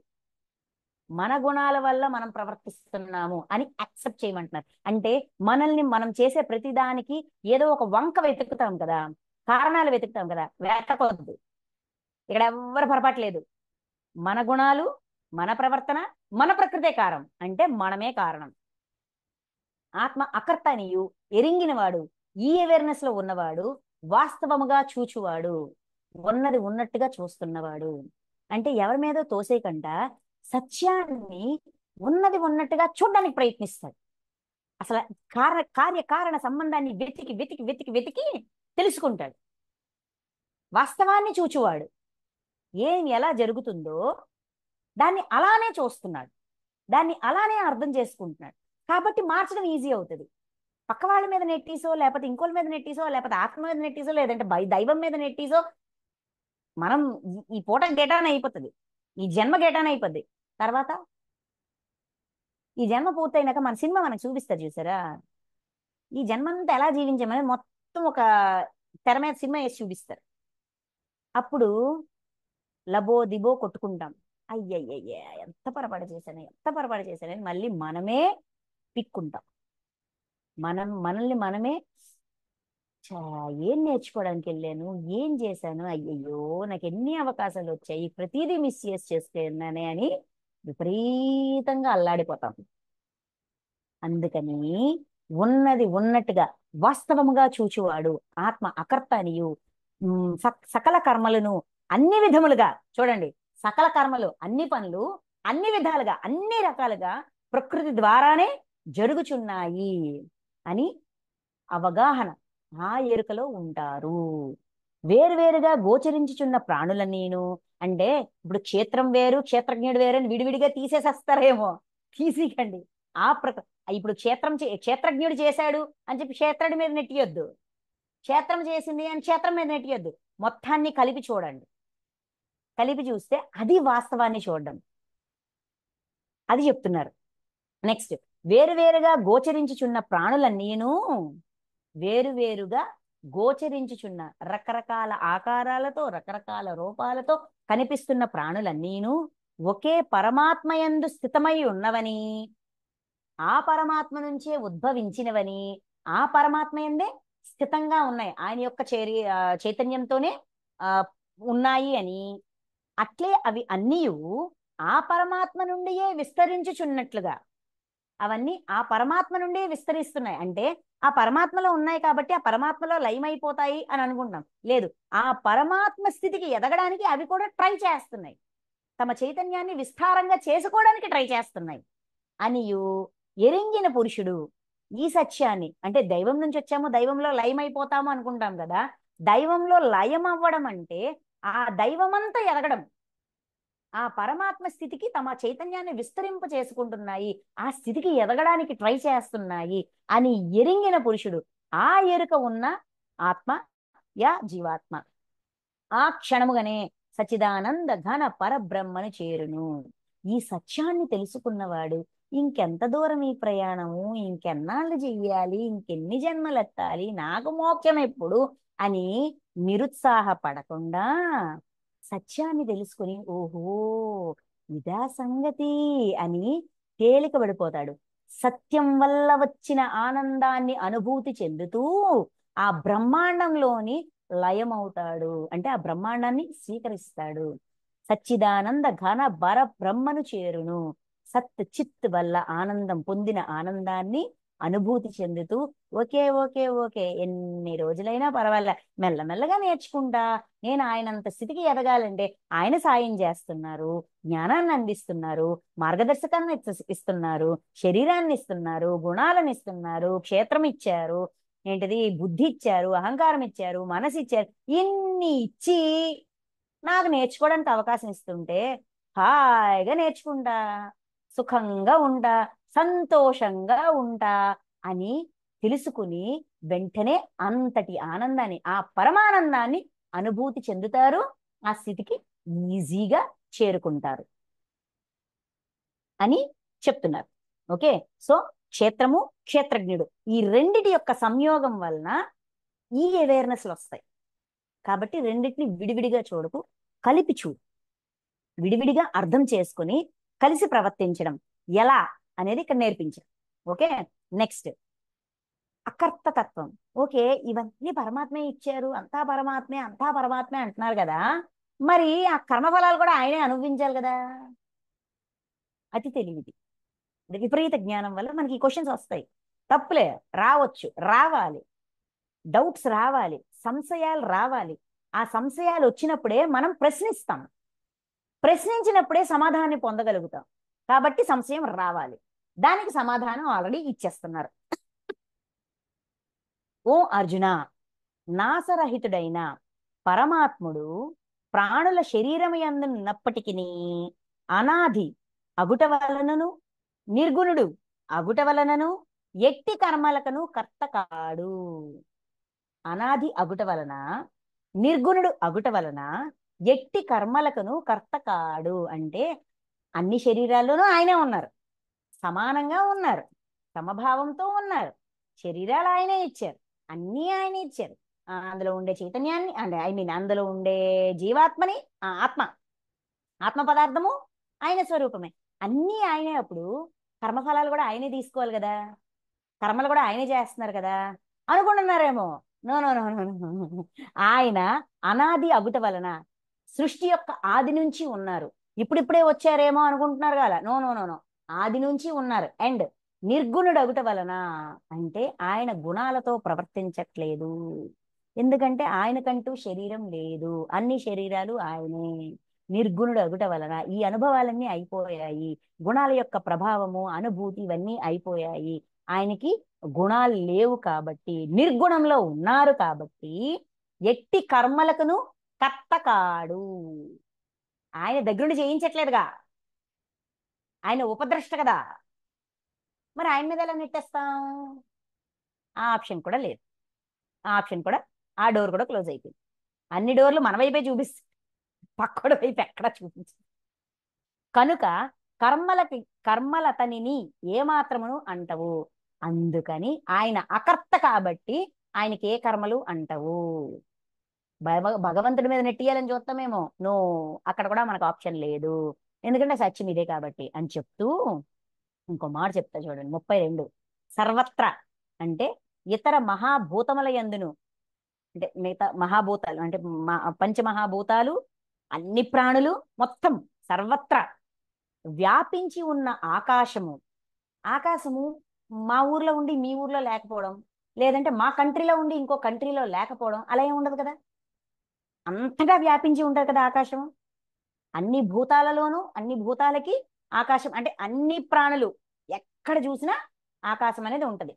మన గుణాల వల్ల మనం ప్రవర్తిస్తున్నాము అని యాక్సెప్ట్ చేయమంటున్నారు. అంటే మనల్ని మనం చేసే ప్రతిదానికి ఏదో ఒక వంక వెతుకుతాం కదా, కారణాలు వెతుకుతాం కదా, వెతకొద్దు. ఇక్కడ ఎవ్వరు పొరపాట్లేదు. మన గుణాలు, మన ప్రవర్తన, మన ప్రకృతే కారణం, అంటే మనమే కారణం. ఆత్మ అకర్త అనియు ఎరింగినవాడు, ఈ అవేర్నెస్ లో ఉన్నవాడు, వాస్తవముగా చూచువాడు, ఉన్నది ఉన్నట్టుగా చూస్తున్నవాడు. అంటే ఎవరి మీద తోసేయకుండా సత్యాన్ని ఉన్నది ఉన్నట్టుగా చూడడానికి ప్రయత్నిస్తాడు. అసలు కార్యకారణ సంబంధాన్ని వెతికి వెతికి వెతికి వెతికి తెలుసుకుంటాడు. వాస్తవాన్ని చూచువాడు, ఏం ఎలా జరుగుతుందో దాన్ని అలానే చూస్తున్నాడు, దాన్ని అలానే అర్థం చేసుకుంటున్నాడు. కాబట్టి మార్చడం ఈజీ అవుతుంది. పక్క వాళ్ళ మీద నెట్టేసో, లేకపోతే ఇంకోళ్ళ మీద నెట్టేసో, లేకపోతే ఆత్మ మీద నెట్టేసో, లేదంటే దైవం మీద నెట్టేసో మనం ఈ పూట గేటాన్ అయిపోతుంది, ఈ జన్మ గేటాన్ అయిపోద్ది. తర్వాత ఈ జన్మ పూర్తయినాక మన సినిమా మనకు చూపిస్తారు చూసారా, ఈ జన్మంతా ఎలా జీవించామని మొత్తం ఒక తెర మీద సినిమా వేసి చూపిస్తారు. అప్పుడు లబో దిబో కొట్టుకుంటాం. అయ్యయ్యయ్య, ఎంత పొరపాటు చేశాను, ఎంత పొరపాటు చేశానని మళ్ళీ మనమే పిక్కుంటాం. మనల్ని మనమే ఏం నేర్చుకోవడానికి వెళ్ళాను, ఏం చేశాను, అయ్యయ్యో నాకు ఎన్ని అవకాశాలు వచ్చాయి, ప్రతిదీ మిస్ చేసుకున్నానే అని విపరీతంగా అల్లాడిపోతాం. అందుకని ఉన్నది ఉన్నట్టుగా వాస్తవముగా చూచువాడు ఆత్మ అకర్త అనియు, సకల కర్మలను అన్ని విధములుగా చూడండి, సకల కర్మలు అన్ని పనులు అన్ని విధాలుగా అన్ని రకాలుగా ప్రకృతి ద్వారానే జరుగుచున్నాయి అని అవగాహన, ఆ ఎరుకలో ఉంటారు. వేరువేరుగా గోచరించుచున్న ప్రాణులన్నీను, అంటే ఇప్పుడు క్షేత్రం వేరు క్షేత్రజ్ఞుడు వేరు అని విడివిడిగా తీసేసేస్తారేమో, తీసికండి. ఆ ఇప్పుడు క్షేత్రజ్ఞుడు చేశాడు అని చెప్పి క్షేత్రుడి మీద నెట్టియొద్దు, క్షేత్రం చేసింది అని క్షేత్రం మీద నెట్టియొద్దు. మొత్తాన్ని కలిపి చూడండి. కలిపి చూస్తే అది వాస్తవాన్ని చూడడం, అది చెప్తున్నారు. నెక్స్ట్, వేరువేరుగా గోచరించుచున్న ప్రాణులన్నీను, వేరువేరుగా గోచరించుచున్న రకరకాల ఆకారాలతో రకరకాల రూపాలతో కనిపిస్తున్న ప్రాణులన్నీను ఒకే పరమాత్మయందు స్థితమై ఉన్నవని, ఆ పరమాత్మ నుంచే ఉద్భవించినవని, ఆ పరమాత్మయందే స్థితంగా ఉన్నాయి, ఆయన యొక్క చైతన్యంతోనే ఆ ఉన్నాయి అని, అట్లే అవి అన్నీ ఆ పరమాత్మ నుండియే విస్తరించుచున్నట్లుగా, అవన్నీ ఆ పరమాత్మ నుండే విస్తరిస్తున్నాయి. అంటే ఆ పరమాత్మలో ఉన్నాయి కాబట్టి ఆ పరమాత్మలో లయమైపోతాయి అని అనుకుంటున్నాం. లేదు, ఆ పరమాత్మ స్థితికి ఎదగడానికి అవి కూడా ట్రై చేస్తున్నాయి, తమ చైతన్యాన్ని విస్తారంగా చేసుకోవడానికి ట్రై చేస్తున్నాయి అనియు ఎరింగిన పురుషుడు ఈ సత్యాన్ని, అంటే దైవం నుంచి వచ్చాము దైవంలో లయమైపోతాము అనుకుంటాం కదా, దైవంలో లయం అవ్వడం అంటే ఆ దైవమంతా ఎదగడం, ఆ పరమాత్మ స్థితికి తమ చైతన్యాన్ని విస్తరింప చేసుకుంటున్నాయి, ఆ స్థితికి ఎదగడానికి ట్రై చేస్తున్నాయి అని ఎరింగిన పురుషుడు, ఆ ఎరుక ఉన్న ఆత్మ యా జీవాత్మ ఆ క్షణముగానే సచిదానంద ఘన పరబ్రహ్మను చేరును. ఈ సత్యాన్ని తెలుసుకున్నవాడు ఇంకెంత దూరం ఈ ప్రయాణము, ఇంకెన్నాళ్ళు చెయ్యాలి, ఇంకెన్ని జన్మలెత్తాలి, నాకు మోక్షం ఎప్పుడు అని నిరుత్సాహపడకుండా సత్యాన్ని తెలుసుకుని ఓహో ఇదా సంగతి అని తేలిక పడిపోతాడు. సత్యం వల్ల వచ్చిన ఆనందాన్ని అనుభూతి చెందుతూ ఆ బ్రహ్మాండంలోని లయమవుతాడు, అంటే ఆ బ్రహ్మాండాన్ని స్వీకరిస్తాడు. సచ్చిదానంద ఘన బర బ్రహ్మను చేరును. సత్ చిత్ వల్ల ఆనందం పొందిన ఆనందాన్ని అనుభూతి చెందుతూ ఓకే ఓకే ఓకే ఎన్ని రోజులైనా పర్వాలే, మెల్లమెల్లగా నేర్చుకుంటా, నేను ఆయనంత స్థితికి ఎదగాలంటే ఆయన సాయం చేస్తున్నారు, జ్ఞానాన్ని అందిస్తున్నారు, మార్గదర్శకాన్ని ఇస్తున్నారు, శరీరాన్ని ఇస్తున్నారు, గుణాలను ఇస్తున్నారు, క్షేత్రం ఇచ్చారు, ఏంటిది బుద్ధి ఇచ్చారు, అహంకారం ఇచ్చారు, మనసు ఇచ్చారు, ఇన్ని ఇచ్చి నాకు నేర్చుకోవడానికి అవకాశం ఇస్తుంటే హాయిగా నేర్చుకుంటా, సుఖంగా ఉంటా, సంతోషంగా ఉంటా అని తెలుసుకుని వెంటనే అంతటి ఆనందాన్ని, ఆ పరమానందాన్ని అనుభూతి చెందుతారు. ఆ స్థితికి ఈజీగా చేరుకుంటారు అని చెప్తున్నారు. ఓకే. సో క్షేత్రము, క్షేత్రజ్ఞుడు, ఈ రెండిటి యొక్క సంయోగం వలన ఈ అవేర్నెస్లు వస్తాయి. కాబట్టి రెండింటిని విడివిడిగా చూడకు, కలిపి చూడు. విడివిడిగా అర్థం చేసుకుని కలిసి ప్రవర్తించడం ఎలా అనేది ఇక్కడ నేర్పించారు. ఓకే. నెక్స్ట్ అకర్తతత్వం. ఓకే, ఇవన్నీ పరమాత్మే ఇచ్చారు, అంతా పరమాత్మే, అంతా పరమాత్మే అంటున్నారు కదా, మరి ఆ కర్మఫలాలు కూడా ఆయనే అనుభవించాలి కదా. అతి తెలివిది. విపరీత జ్ఞానం వల్ల మనకి ఈ క్వశ్చన్స్ వస్తాయి. తప్పులే, రావచ్చు, రావాలి, డౌట్స్ రావాలి, సంశయాలు రావాలి. ఆ సంశయాలు వచ్చినప్పుడే మనం ప్రశ్నిస్తాం, ప్రశ్నించినప్పుడే సమాధానాన్ని పొందగలుగుతాం. కాబట్టి సంశయం రావాలి, దానికి సమాధానం ఆల్రెడీ ఇచ్చేస్తున్నారు. ఓ అర్జున, నాసరహితుడైన పరమాత్ముడు ప్రాణుల శరీరము యందున్నప్పటికీ అనాది అగుట వలనను, నిర్గుణుడు అగుట వలనను, ఎట్టి కర్మలకను కర్త కాడు. అనాది అగుట వలన, నిర్గుణుడు అగుట వలన, ఎట్టి కర్మలకను కర్త కాడు. అంటే అన్ని శరీరాల్లోనూ ఆయనే ఉన్నారు, సమానంగా ఉన్నారు, సమభావంతో ఉన్నారు. శరీరాలు ఆయనే ఇచ్చారు, అన్నీ ఆయనే ఇచ్చారు. అందులో ఉండే చైతన్యాన్ని, అంటే ఐ మీన్ అందులో ఉండే జీవాత్మని, ఆత్మ, ఆత్మ పదార్థము ఆయన స్వరూపమే, అన్నీ ఆయనే. అప్పుడు కర్మఫలాలు కూడా ఆయనే తీసుకోవాలి కదా, కర్మలు కూడా ఆయనే చేస్తున్నారు కదా అనుకుంటున్నారేమో. No no no no no. ఆయన అనాది అగుట వలన సృష్టి యొక్క ఆది నుంచి ఉన్నారు. ఇప్పుడిప్పుడే వచ్చారేమో అనుకుంటున్నారు కదా. నో నో నో నో, ఆది నుంచి ఉన్నారు. అండ్ నిర్గుణుడు అగుట వలన అంటే ఆయన గుణాలతో ప్రవర్తించట్లేదు. ఎందుకంటే ఆయనకంటూ శరీరం లేదు, అన్ని శరీరాలు ఆయనే. నిర్గుణుడు అగుట వలన ఈ అనుభవాలన్నీ అయిపోయాయి, గుణాల యొక్క ప్రభావము, అనుభూతి ఇవన్నీ అయిపోయాయి. ఆయనకి గుణాలు లేవు కాబట్టి, నిర్గుణంలో ఉన్నారు కాబట్టి ఎట్టి కర్మలకును కర్త కాడు. ఆయన దగ్గరుండి చేయించట్లేదుగా, ఆయన ఉపద్రష్ట కదా, మరి ఆయన మీద ఎలా నెట్టేస్తాం? ఆ ఆప్షన్ కూడా లేదు. ఆ ఆప్షన్ కూడా, ఆ డోర్ కూడా క్లోజ్ అయిపోయింది. అన్ని డోర్లు మన వైపే చూపిస్తుంది, పక్కడు వైపు ఎక్కడ చూపించు. కనుక కర్మలకి, కర్మలతనిని ఏమాత్రమును అంటవు. అందుకని ఆయన అకర్త కాబట్టి ఆయనకి ఏ కర్మలు అంటవు. భగవంతుడి మీద నెట్టియాలని చూస్తామేమో, నో, అక్కడ కూడా మనకు ఆప్షన్ లేదు, ఎందుకంటే సత్యం ఇదే కాబట్టి అని చెప్తూ ఇంకో మాట చెప్తా చూడండి. 32 సర్వత్ర అంటే ఇతర మహాభూతముల యందును, అంటే మిగతా మహాభూతాలు అంటే పంచమహాభూతాలు, అన్ని ప్రాణులు మొత్తం సర్వత్ర వ్యాపించి ఉన్న ఆకాశము. ఆకాశము మా ఊర్లో ఉండి మీ ఊర్లో లేకపోవడం, లేదంటే మా కంట్రీలో ఉండి ఇంకో కంట్రీలో లేకపోవడం, అలా ఏమి ఉండదు కదా. అంతగా వ్యాపించి ఉంటుంది కదా ఆకాశము. అన్ని భూతాలలోనూ, అన్ని భూతాలకి ఆకాశం అంటే అన్ని ప్రాణులు ఎక్కడ చూసినా ఆకాశం అనేది ఉంటది,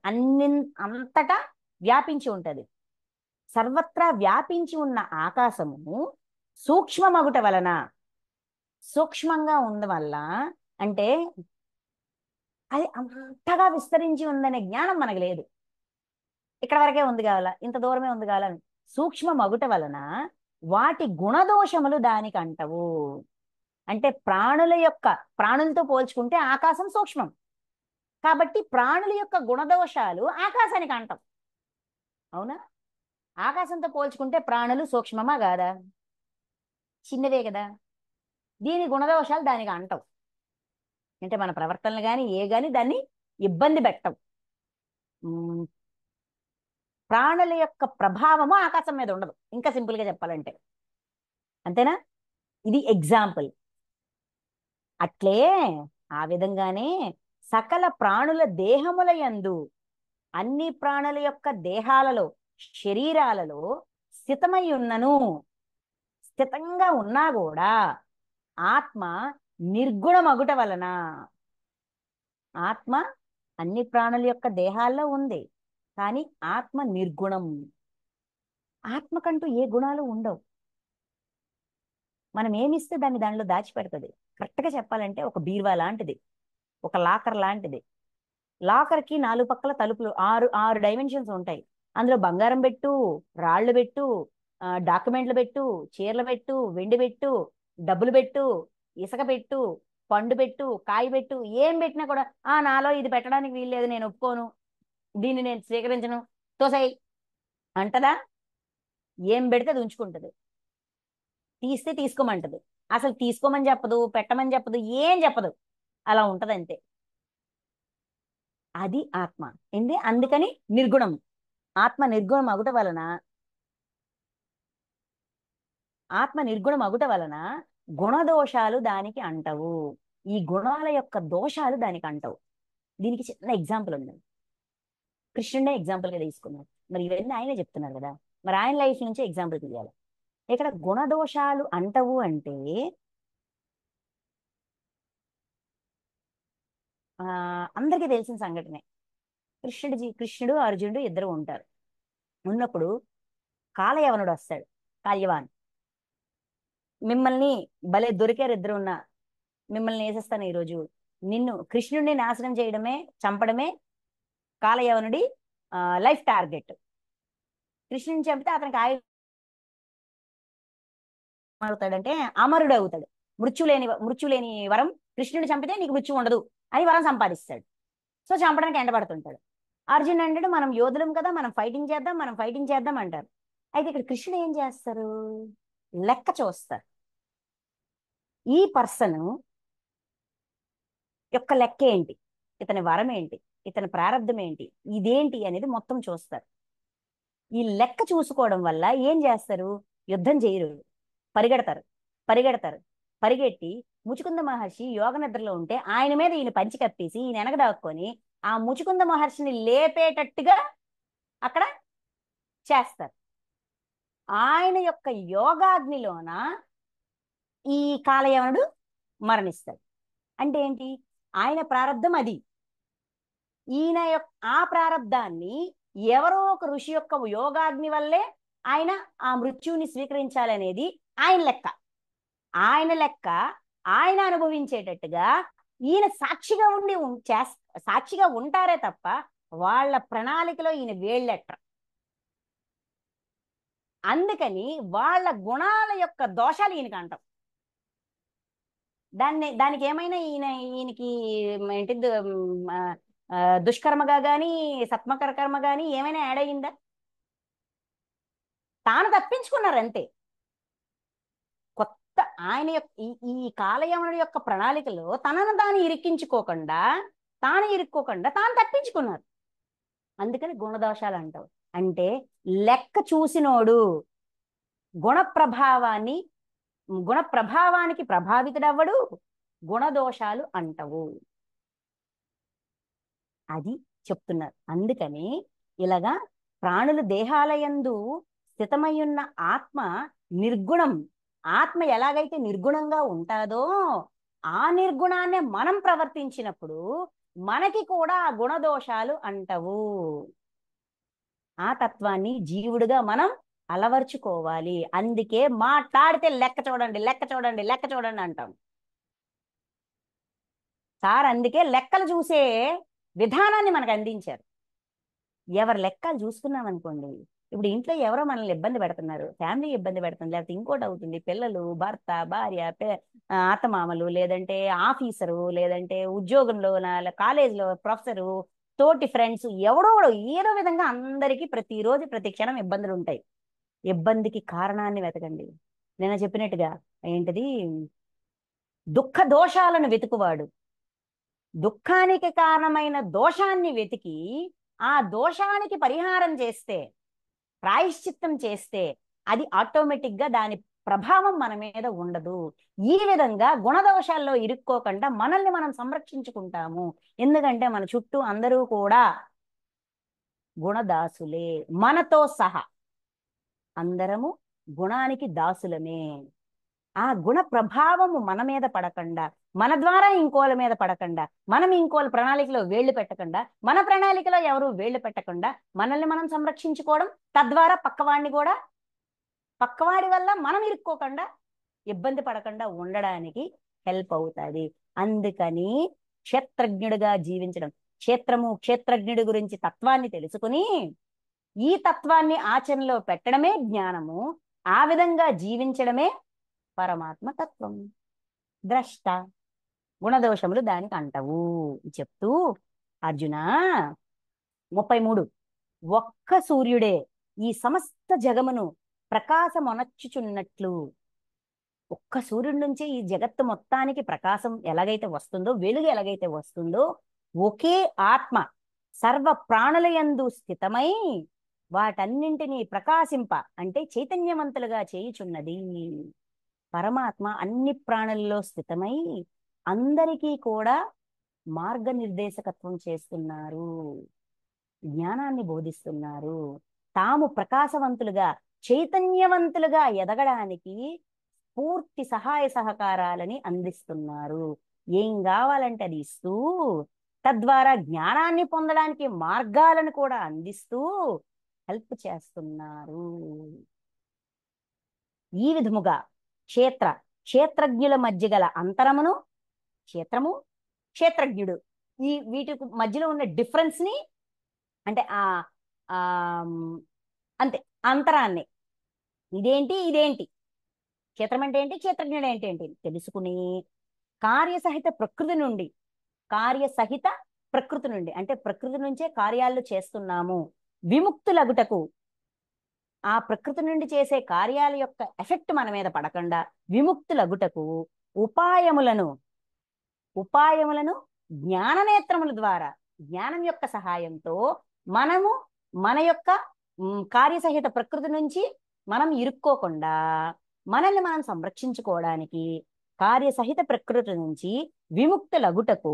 అంతటా వ్యాపించి ఉంటది. సర్వత్రా వ్యాపించి ఉన్న ఆకాశము సూక్ష్మమగుట వలన, సూక్ష్మంగా ఉన్న వల్ల అంటే అది అంతగా విస్తరించి ఉందనే జ్ఞానం మనకు లేదు. ఇక్కడ వరకే ఉంది కావాలా, ఇంత దూరమే ఉంది కావాలని సూక్ష్మ మగుట వలన వాటి గుణదోషములు దానికి అంటవు. అంటే ప్రాణుల యొక్క, ప్రాణులతో పోల్చుకుంటే ఆకాశం సూక్ష్మం కాబట్టి ప్రాణుల యొక్క గుణదోషాలు ఆకాశానికి అంటాం. అవునా? ఆకాశంతో పోల్చుకుంటే ప్రాణులు సూక్ష్మమా కాదా? చిన్నవే కదా. దీని గుణదోషాలు దానికి అంటావు. అంటే మన ప్రవర్తనలు కానీ ఏ కానీ దాన్ని ఇబ్బంది పెట్టవు. ప్రాణుల యొక్క ప్రభావము ఆకాశం మీద ఉండదు, ఇంకా సింపుల్గా చెప్పాలంటే. అంతేనా? ఇది ఎగ్జాంపుల్. అట్లే ఆ విధంగానే సకల ప్రాణుల దేహముల యందు, అన్ని ప్రాణుల యొక్క దేహాలలో, శరీరాలలో స్థితమై ఉన్నను, స్థితంగా ఉన్నా కూడా ఆత్మ నిర్గుణమగుట వలన, ఆత్మ అన్ని ప్రాణుల యొక్క దేహాల్లో ఉంది కానీ ఆత్మ నిర్గుణం. ఆత్మకంటూ ఏ గుణాలు ఉండవు. మనం ఏమిస్తే దాన్ని దానిలో దాచిపెడుతుంది. కరెక్ట్గా చెప్పాలంటే ఒక బీరువా లాంటిది, ఒక లాకర్ లాంటిది. లాకర్కి 4 పక్కల తలుపులు, 6 డైమెన్షన్స్ ఉంటాయి. అందులో బంగారం పెట్టు, రాళ్ళు పెట్టు, డాక్యుమెంట్లు పెట్టు, చీరలు పెట్టు, వెండి పెట్టు, డబ్బులు పెట్టు, ఇసుక పెట్టు, పండు పెట్టు, కాయ పెట్టు, ఏం పెట్టినా కూడా నాలో ఇది పెట్టడానికి వీల్లేదు, నేను ఒప్పుకోను, దీన్ని నేను స్వీకరించను, తోసాయి అంటదా? ఏం పెడితే అది ఉంచుకుంటది. తీస్తే తీసుకోమంటది. అసలు తీసుకోమని చెప్పదు, పెట్టమని చెప్పదు, ఏం చెప్పదు. అలా ఉంటది అంతే. అది ఆత్మ. ఏంటి? అందుకని నిర్గుణం. ఆత్మ నిర్గుణం అగుట వలన ఆత్మ నిర్గుణం అగుట వలన గుణదోషాలు దానికి అంటవు. ఈ గుణాల యొక్క దోషాలు దానికి అంటవు. దీనికి చిన్న ఎగ్జాంపుల్ ఉంది. కృష్ణుడే ఎగ్జాంపుల్ గా తీసుకున్నారు. మరి ఇవన్నీ ఆయనే చెప్తున్నారు కదా, మరి ఆయన లైఫ్ నుంచి ఎగ్జాంపుల్ తీయాలి. ఇక్కడ గుణదోషాలు అంటవు అంటే ఆ అందరికీ తెలిసిన సంఘటనే. కృష్ణుడు అర్జునుడు ఇద్దరు ఉంటారు. ఉన్నప్పుడు కాలయవనుడు వస్తాడు, కాల్యవాన్. మిమ్మల్ని భలే దొరికారు ఇద్దరు ఉన్నా, మిమ్మల్ని వేసేస్తాను ఈరోజు. కృష్ణుడిని నాశనం చేయడమే, చంపడమే కాలయవనుడి లైఫ్ టార్గెట్. కృష్ణుని చంపితే అతనికి అవుతాడంటే అమరుడు అవుతాడు. మృత్యులేని వరం. కృష్ణుడు చంపితే నీకు మృత్యు ఉండదు అని వరం సంపాదిస్తాడు. సో చంపడానికి ఎండబడుతుంటాడు. అర్జున్ అంటాడు, మనం యోధులం కదా, మనం ఫైటింగ్ చేద్దాం అంటారు. అయితే ఇక్కడ కృష్ణుడు ఏం చేస్తారు? లెక్క చూస్తారు. ఈ పర్సన్ యొక్క లెక్క ఏంటి, ఇతని వరం ఏంటి, ఇతని ప్రారంధం ఏంటి, ఇదేంటి అనేది మొత్తం చూస్తారు. ఈ లెక్క చూసుకోవడం వల్ల ఏం చేస్తారు? యుద్ధం చేయరు, పరిగెడతారు. పరిగెడతారు పరిగెట్టి ముచుకుంద మహర్షి యోగ నిద్రలో ఉంటే ఆయన మీద ఈయన పంచి కప్పేసి ఈయన వెనక దాక్కొని ఆ ముచుకుంద మహర్షిని లేపేటట్టుగా అక్కడ చేస్తారు. ఆయన యొక్క యోగాగ్నిలోన ఈ కాలయవనుడు మరణిస్తాడు. అంటే ఏంటి? ఆయన ప్రారంధం అది. ఈయన యొక్క ఆ ప్రారంధాన్ని ఎవరో ఒక ఋషి యొక్క యోగాగ్ని వల్లే ఆయన ఆ మృత్యువుని స్వీకరించాలనేది ఆయన లెక్క. ఆయన లెక్క ఆయన అనుభవించేటట్టుగా ఈయన సాక్షిగా ఉంటారే తప్ప వాళ్ళ ప్రణాళికలో ఈయన వేళ్ళెట్టర్. అందుకని వాళ్ళ గుణాల యొక్క దోషాలు ఈయనకి అంటాం. దానికి ఏమైనా ఈయనకి ఏంటి దుష్కర్మగా గాని సత్మకర కర్మ గాని ఏమైనా యాడ్ అయ్యిందా? తాను తప్పించుకున్నారు అంతే. కొత్త ఆయన యొక్క ఈ కాలయవనుడి యొక్క ప్రణాళికలో తనను తాను ఇరుక్కోకుండా తాను తప్పించుకున్నారు. అందుకని గుణదోషాలు అంటావు. అంటే లెక్క చూసినోడు గుణ ప్రభావానికి ప్రభావితుడవ్వడు, గుణదోషాలు అంటవు. అది చెప్తున్నారు. అందుకని ఇలాగా ప్రాణులు దేహాలయందు స్థితమయ్యున్న ఆత్మ నిర్గుణం. ఆత్మ ఎలాగైతే నిర్గుణంగా ఉంటాదో ఆ నిర్గుణాన్ని మనం ప్రవర్తించినప్పుడు మనకి కూడా ఆ గుణదోషాలు అంటవు. ఆ తత్వాన్ని జీవుడిగా మనం అలవర్చుకోవాలి. అందుకే మాట్లాడితే లెక్క చూడండి అంటాం సార్. అందుకే లెక్కలు చూసే విధానాన్ని మనకు అందించారు. ఎవరి లెక్కలు చూసుకున్నాం అనుకోండి, ఇప్పుడు ఇంట్లో ఎవరో మనల్ని ఇబ్బంది పెడుతున్నారు, ఫ్యామిలీ ఇబ్బంది పెడుతుంది, లేకపోతే ఇంకోటి అవుతుంది, పిల్లలు, భర్త, భార్య, అత్తమామలు, లేదంటే ఆఫీసరు, లేదంటే ఉద్యోగంలో, కాలేజీలో ప్రొఫెసరు, తోటి ఫ్రెండ్స్, ఎవడో ఏదో విధంగా అందరికీ ప్రతిరోజు ప్రతి క్షణం ఇబ్బందులు ఉంటాయి. ఇబ్బందికి కారణాన్ని వెతకండి. నేను చెప్పినట్టుగా ఏంటిది, దుఃఖ దోషాలను వెతుకువాడు దుఃఖానికి కారణమైన దోషాన్ని వెతికి ఆ దోషానికి పరిహారం చేస్తే, ప్రాయశ్చిత్తం చేస్తే అది ఆటోమేటిక్ గా దాని ప్రభావం మన మీద ఉండదు. ఈ విధంగా గుణదోషాల్లో ఇరుక్కోకుండా మనల్ని మనం సంరక్షించుకుంటాము. ఎందుకంటే మన చుట్టూ అందరూ కూడా గుణదాసులే, మనతో సహా అందరము గుణానికి దాసులమే. ఆ గుణ ప్రభావము మన మీద పడకుండా, మన ద్వారా ఇంకోల మీద పడకుండా, మనం ఇంకోల ప్రణాళికలో వేళ్లు పెట్టకుండా, మన ప్రణాళికలో ఎవరు వేళ్లు పెట్టకుండా మనల్ని మనం సంరక్షించుకోవడం, తద్వారా పక్కవాడి వల్ల మనం ఇరుక్కోకుండా ఇబ్బంది పడకుండా ఉండడానికి హెల్ప్ అవుతుంది. అందుకని క్షేత్రజ్ఞుడిగా జీవించడం, క్షేత్రజ్ఞుడి గురించి తత్వాన్ని తెలుసుకుని ఈ తత్వాన్ని ఆచరణలో పెట్టడమే జ్ఞానము. ఆ విధంగా జీవించడమే పరమాత్మ తత్వం. ద్రష్ట, గుణదోషములు దానికి అంటవు చెప్తూ అర్జున 33 ఒక్క సూర్యుడే ఈ సమస్త జగమును ప్రకాశమొనర్చుచున్నట్లు, ఒక్క సూర్యుడి నుంచే ఈ జగత్తు మొత్తానికి ప్రకాశం ఎలాగైతే వస్తుందో, వెలుగు ఎలాగైతే వస్తుందో, ఒకే ఆత్మ సర్వ ప్రాణులయందు స్థితమై వాటన్నింటినీ ప్రకాశింప అంటే చైతన్యవంతులుగా చేయుచున్నది. పరమాత్మ అన్ని ప్రాణుల్లో స్థితమై అందరికీ కూడా మార్గనిర్దేశకత్వం చేస్తున్నారు, జ్ఞానాన్ని బోధిస్తున్నారు. తాము ప్రకాశవంతులుగా చైతన్యవంతులుగా ఎదగడానికి పూర్తి సహాయ సహకారాలని అందిస్తున్నారు. ఏం కావాలంటే అది ఇస్తూ, తద్వారా జ్ఞానాన్ని పొందడానికి మార్గాలను కూడా అందిస్తూ హెల్ప్ చేస్తున్నారు. ఈ విధముగా క్షేత్రజ్ఞుల మధ్య గల అంతరమును, క్షేత్రము క్షేత్రజ్ఞుడు, ఈ వీటి మధ్యలో ఉన్న డిఫరెన్స్ ని అంటే ఆ అంతే అంతరాన్ని, ఇదేంటి క్షేత్రం అంటే ఏంటి, క్షేత్రజ్ఞుడు ఏంటి తెలుసుకుని కార్యసహిత ప్రకృతి నుండి అంటే ప్రకృతి నుంచే కార్యాలు చేస్తున్నాము, విముక్తులగుటకు ఆ ప్రకృతి నుండి చేసే కార్యాల యొక్క ఎఫెక్ట్ మన మీద పడకుండా విముక్తులగుటకు ఉపాయములను జ్ఞాననేత్రముల ద్వారా, జ్ఞానం యొక్క సహాయంతో మనము మన యొక్క కార్యసహిత ప్రకృతి నుంచి మనం ఇరుక్కోకుండా మనల్ని మనం సంరక్షించుకోవడానికి కార్యసహిత ప్రకృతి నుంచి విముక్తులగుటకు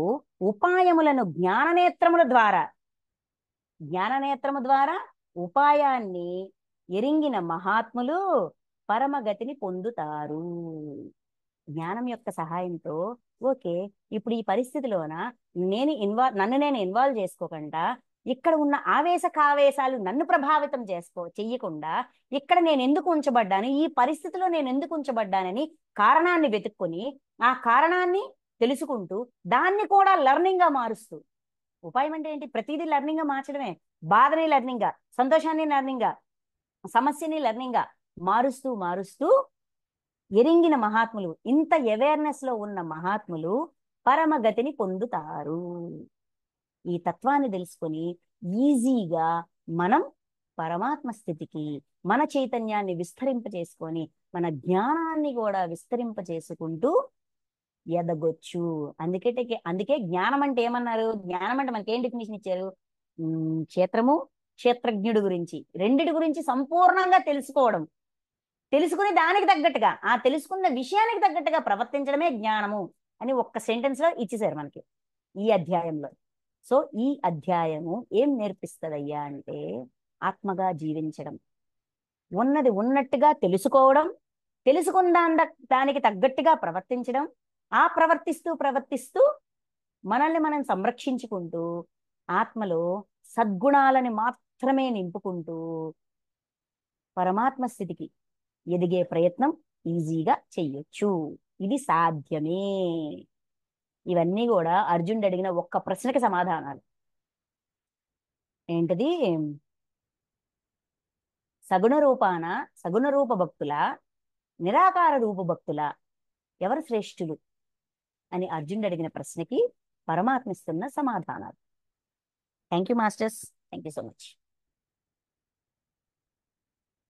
ఉపాయములను జ్ఞాననేత్రము ద్వారా ఉపాయాన్ని ఎరింగిన మహాత్ములు పరమగతిని పొందుతారు. జ్ఞానం యొక్క సహాయంతో ఓకే, ఇప్పుడు ఈ పరిస్థితిలోన నన్ను నేను ఇన్వాల్వ్ చేసుకోకుండా, ఇక్కడ ఉన్న ఆవేశాలు నన్ను ప్రభావితం చెయ్యకుండా, ఇక్కడ నేను ఎందుకు ఉంచబడ్డాను, ఈ పరిస్థితిలో నేను ఎందుకు ఉంచబడ్డానని కారణాన్ని వెతుక్కొని ఆ కారణాన్ని తెలుసుకుంటూ దాన్ని కూడా లెర్నింగ్ గా మారుస్తూ, ఉపాయం అంటే ఏంటి, ప్రతిదీ లెర్నింగ్ గా మార్చడమే. బాధని లెర్నింగ్ గా, సంతోషాన్ని లెర్నింగ్ గా, సమస్యని లెర్నింగ్ గా మారుస్తూ ఎరింగిన మహాత్ములు, ఇంత అవేర్నెస్ లో ఉన్న మహాత్ములు పరమగతిని పొందుతారు. ఈ తత్వాన్ని తెలుసుకొని ఈజీగా మనం పరమాత్మ స్థితికి మన చైతన్యాన్ని విస్తరింపచేసుకొని మన జ్ఞానాన్ని కూడా విస్తరింపచేసుకుంటూ ఎదగొచ్చు. అందుకే జ్ఞానం అంటే ఏమన్నారు, జ్ఞానం అంటే మనకి ఏం డెఫినేషన్ ఇచ్చారు, క్షేత్రజ్ఞుడి గురించి, రెండిటి గురించి సంపూర్ణంగా తెలుసుకుని దానికి తగ్గట్టుగా, ఆ తెలుసుకున్న విషయానికి తగ్గట్టుగా ప్రవర్తించడమే జ్ఞానము అని ఒక్క సెంటెన్స్ లో ఇచ్చేసారు మనకి ఈ అధ్యాయంలో. సో ఈ అధ్యాయము ఏం నేర్పిస్తుందయ్యా అంటే, ఆత్మగా జీవించడం, ఉన్నది ఉన్నట్టుగా తెలుసుకోవడం, తెలుసుకున్న దానికి తగ్గట్టుగా ప్రవర్తించడం, ఆ ప్రవర్తిస్తూ మనల్ని మనం సంరక్షించుకుంటూ ఆత్మలో సద్గుణాలని మాత్రమే నింపుకుంటూ పరమాత్మ స్థితికి ఎదిగే ప్రయత్నం ఈజీగా చెయ్యొచ్చు. ఇది సాధ్యమే. ఇవన్నీ కూడా అర్జునుడు అడిగిన ఒక్క ప్రశ్నకి సమాధానాలు. ఏంటది, సగుణ రూప భక్తుల, నిరాకార రూప భక్తుల ఎవరు శ్రేష్ఠులు అని అర్జునుడు అడిగిన ప్రశ్నకి పరమాత్మ ఇస్తున్న సమాధానాలు. Thank you masters, thank you so much.